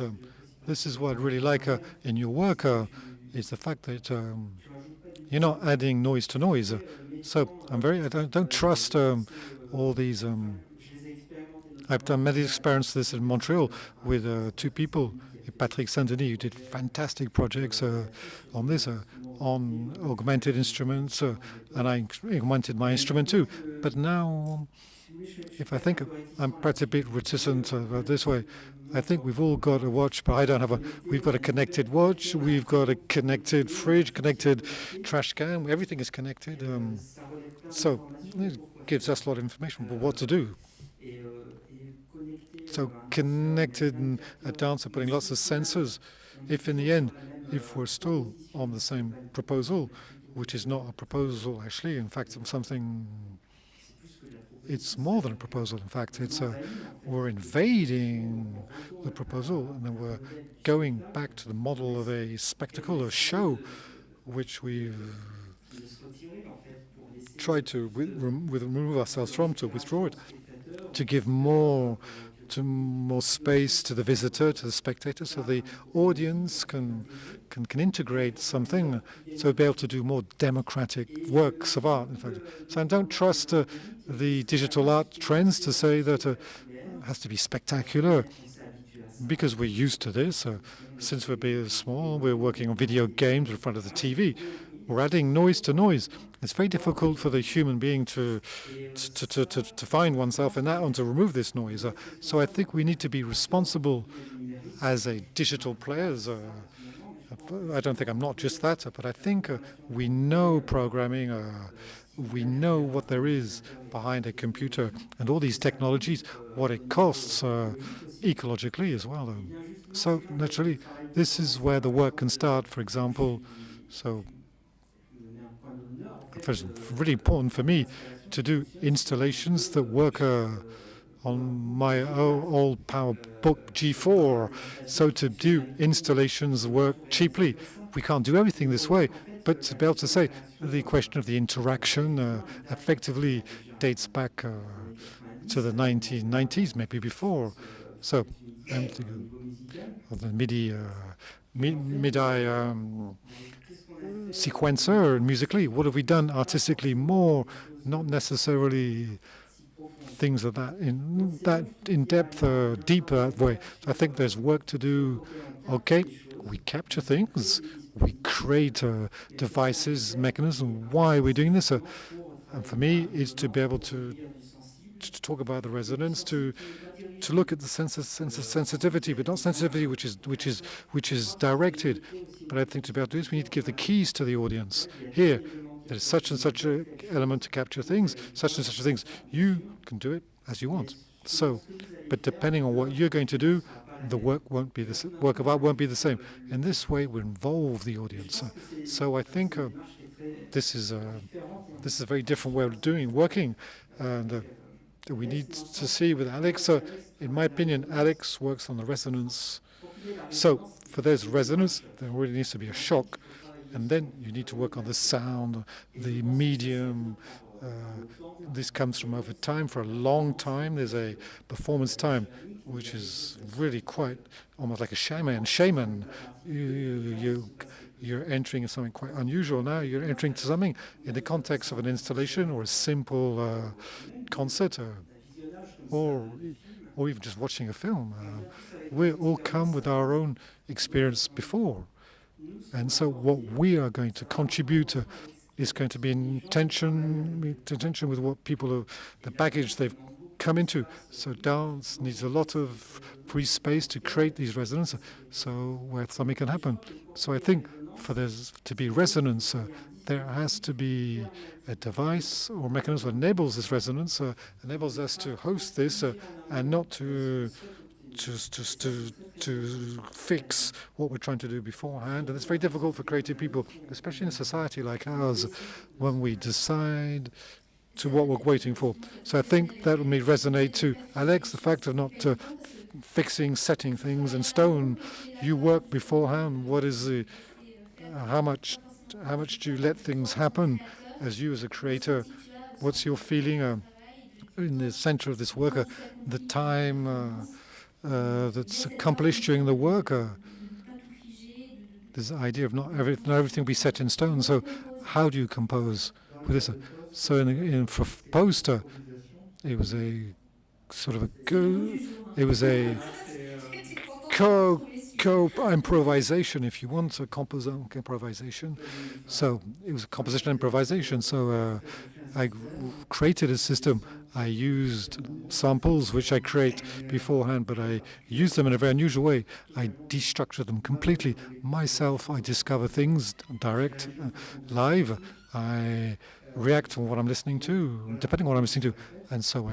S2: this is what I really like in your work, is the fact that you're not adding noise to noise. So I don't trust all these. I've done many experiences in Montreal with two people, Patrick Saint-Denis, who did fantastic projects on this, on augmented instruments, and I augmented my instrument too. But now, if I think, I'm perhaps a bit reticent about this way. I think we've all got a watch, but I don't have we've got a connected watch, we've got a connected fridge, connected trash can, everything is connected. So it gives us a lot of information about what to do. So connected a dancer, putting lots of sensors. If in the end, if we're still on the same proposal, which is not a proposal actually, in fact, something, it's more than a proposal. In fact, it's we're invading the proposal, and then we're going back to the model of a spectacle, a show, which we've tried to remove ourselves from, to withdraw it, to give more space to the visitor, to the spectator, so the audience can integrate something, so be able to do more democratic works of art. In fact, so I don't trust the digital art trends to say that it has to be spectacular, because we're used to this. Since we're being small, we're working on video games in front of the TV. We're adding noise to noise. It's very difficult for the human being to find oneself in that and to remove this noise. So I think we need to be responsible as a digital players. I don't think I'm not just that, but I think we know programming, we know what there is behind a computer and all these technologies, what it costs ecologically as well. So naturally, this is where the work can start, for example. So it's really important for me to do installations that work on my old PowerBook G4. So to do installations work cheaply, we can't do everything this way, but to be able to say the question of the interaction effectively dates back to the 1990s, maybe before. So the MIDI sequencer musically, what have we done artistically more, not necessarily things of that in depth, deeper way. I think there's work to do. Okay, we capture things, we create devices, mechanisms. Why are we doing this? And for me, it's to be able to talk about the resonance, to look at the sense of sensitivity, but not sensitivity which is directed. But I think to be able to do this, we need to give the keys to the audience. Here, there's such and such an element to capture things, such and such things. You can do it as you want. So, but depending on what you're going to do, the work won't be the work of art won't be the same. In this way, we involve the audience. So I think this is a very different way of working, and we need to see with Alex. In my opinion, Alex works on the resonance. So for there's resonance, there really needs to be a shock, and then you need to work on the sound, the medium. This comes from over time. For a long time, there's a performance time, which is really quite almost like a shaman. You're entering something quite unusual now. You're entering to something in the context of an installation or a simple concert, or even just watching a film. We all come with our own experience before. And so what we are going to contribute is going to be in tension with what people have, the baggage they've come into. So dance needs a lot of free space to create these resonances, so where something can happen. So I think for there to be resonance, there has to be a device or mechanism that enables this resonance, enables us to host this, and not to fix what we're trying to do beforehand. And it's very difficult for creative people, especially in a society like ours, when we decide to what we're waiting for. So I think that will resonate to Alex, the fact of not fixing, setting things in stone. You work beforehand. What is the, how much do you let things happen as you as a creator? What's your feeling in the center of this work, the time that's accomplished during the work? This idea of not everything be set in stone. So how do you compose with this? So for poster, it was a sort of a co-improvisation, if you want, a composition improvisation. So it was a composition improvisation. So I created a system. I used samples which I create beforehand, but I use them in a very unusual way. I destructure them completely. Myself, I discover things direct, live. I react to what I'm listening to, depending on what I'm listening to. And so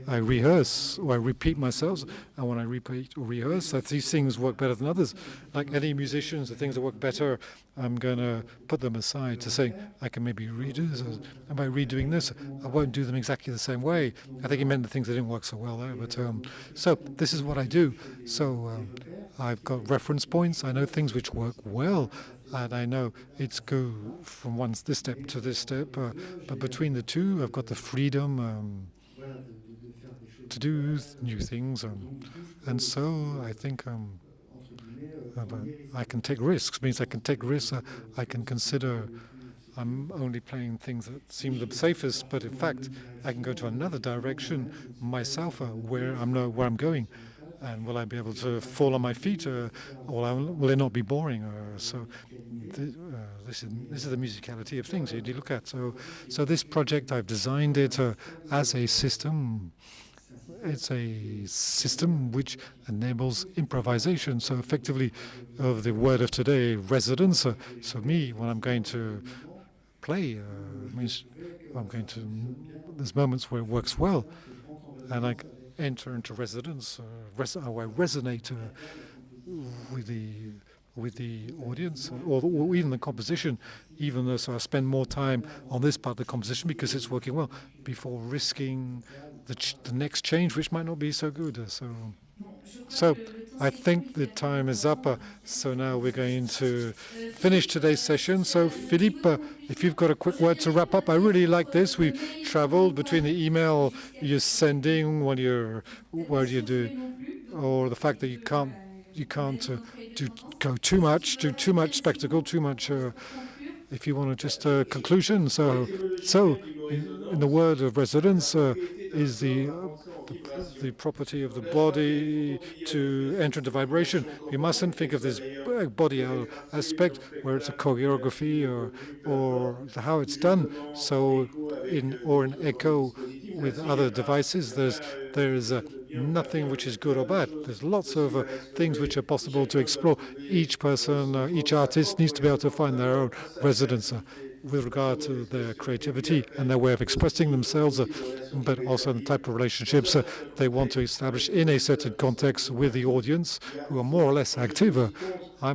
S2: I rehearse or I repeat myself, and when I repeat or rehearse, these things work better than others. Like any musicians, the things that work better, I'm going to put them aside to say, I can maybe redo this. And by redoing this, I won't do them exactly the same way. I think he meant the things that didn't work so well there. But so this is what I do. So I've got reference points. I know things which work well. And I know it's go from this step to this step. But between the two, I've got the freedom to do new things, and so I think I can take risks. Means I can take risks. I can consider I'm only playing things that seem the safest, but in fact I can go to another direction myself, where I'm going, and will I be able to fall on my feet, or will it not be boring? So this is the musicality of things you look at. So this project, I've designed it as a system. It's a system which enables improvisation. So effectively, of the word of today, resonance. So me, when I'm going to play, means there's moments where it works well, and I enter into resonance, I resonate with the audience, or even the composition, even though so I spend more time on this part of the composition because it's working well, before risking the next change, which might not be so good. So I think the time is up. So now we're going to finish today's session. So Philippe, if you've got a quick word to wrap up, I really like this. We've traveled between the email you're sending when where you do, or the fact that you can't do too much spectacle, too much. If you want to just a conclusion, so in the word of resonance is the property of the body to enter into vibration. We mustn't think of this body aspect where it's a choreography or how it's done. So in echo with other devices, there's nothing which is good or bad. There's lots of things which are possible to explore. Each person, each artist needs to be able to find their own resonance with regard to their creativity and their way of expressing themselves, but also the type of relationships they want to establish in a certain context with the audience, who are more or less active. I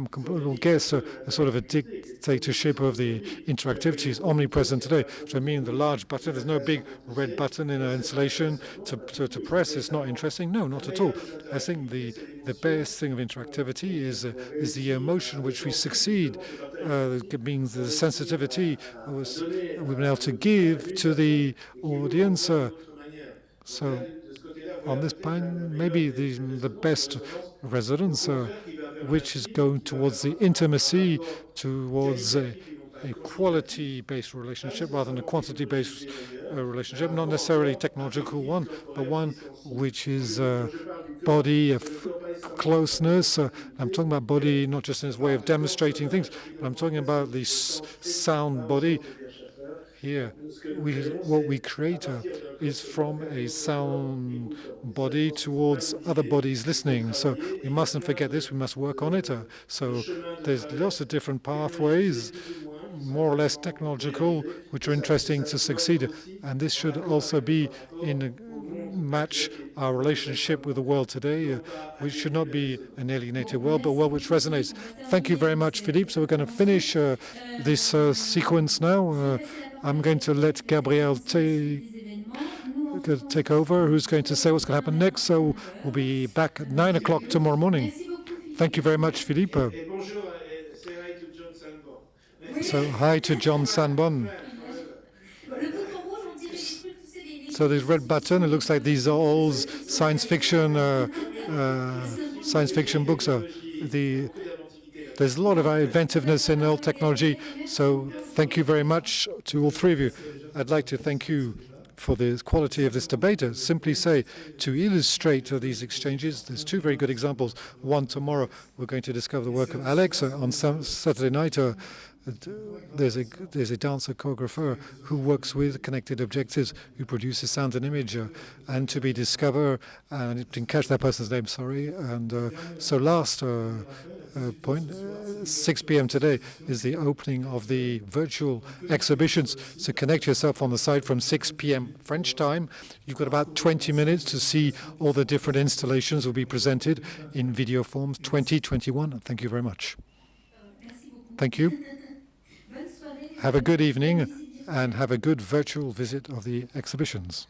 S2: guess a sort of a dictatorship of the interactivity is omnipresent today, which I mean the large button. There's no big red button in an installation to press. It's not interesting. No, not at all. I think the best thing of interactivity is the emotion which we succeed. It means the sensitivity we've been able to give to the audience. So on this point, maybe the best resonance, which is going towards the intimacy, towards a quality-based relationship rather than a quantity-based relationship, not necessarily a technological one, but one which is body of closeness. I'm talking about body not just in its way of demonstrating things, but I'm talking about the sound body. Here, what we create is from a sound body towards other bodies listening. So we mustn't forget this. We must work on it. So there's lots of different pathways, more or less technological, which are interesting to succeed. And this should also be match our relationship with the world today, which should not be an alienated world, but a world which resonates. Thank you very much, Philippe. So we're going to finish this sequence now. I'm going to let Gabrielle take over, who's going to say what's going to happen next. So we'll be back at 9 o'clock tomorrow morning. Thank you very much, Philippe. So hi to John Sanbon. So this red button, it looks like these are all science fiction books. There's a lot of inventiveness in old technology. So thank you very much to all three of you. I'd like to thank you for the quality of this debate. Simply say, to illustrate these exchanges, there's two very good examples. One, tomorrow, we're going to discover the work of Alex. On Saturday night, there's a dancer choreographer who works with connected objectives, who produces sound and image, and to be discovered, and didn't catch that person's name, sorry. And so last point, 6 p.m. today is the opening of the virtual exhibitions. So connect yourself on the site from 6 p.m. French time. You've got about 20 minutes to see all the different installations will be presented in VIDEOFORMES 2021. Thank you very much. Thank you. Have a good evening and have a good virtual visit of the exhibitions.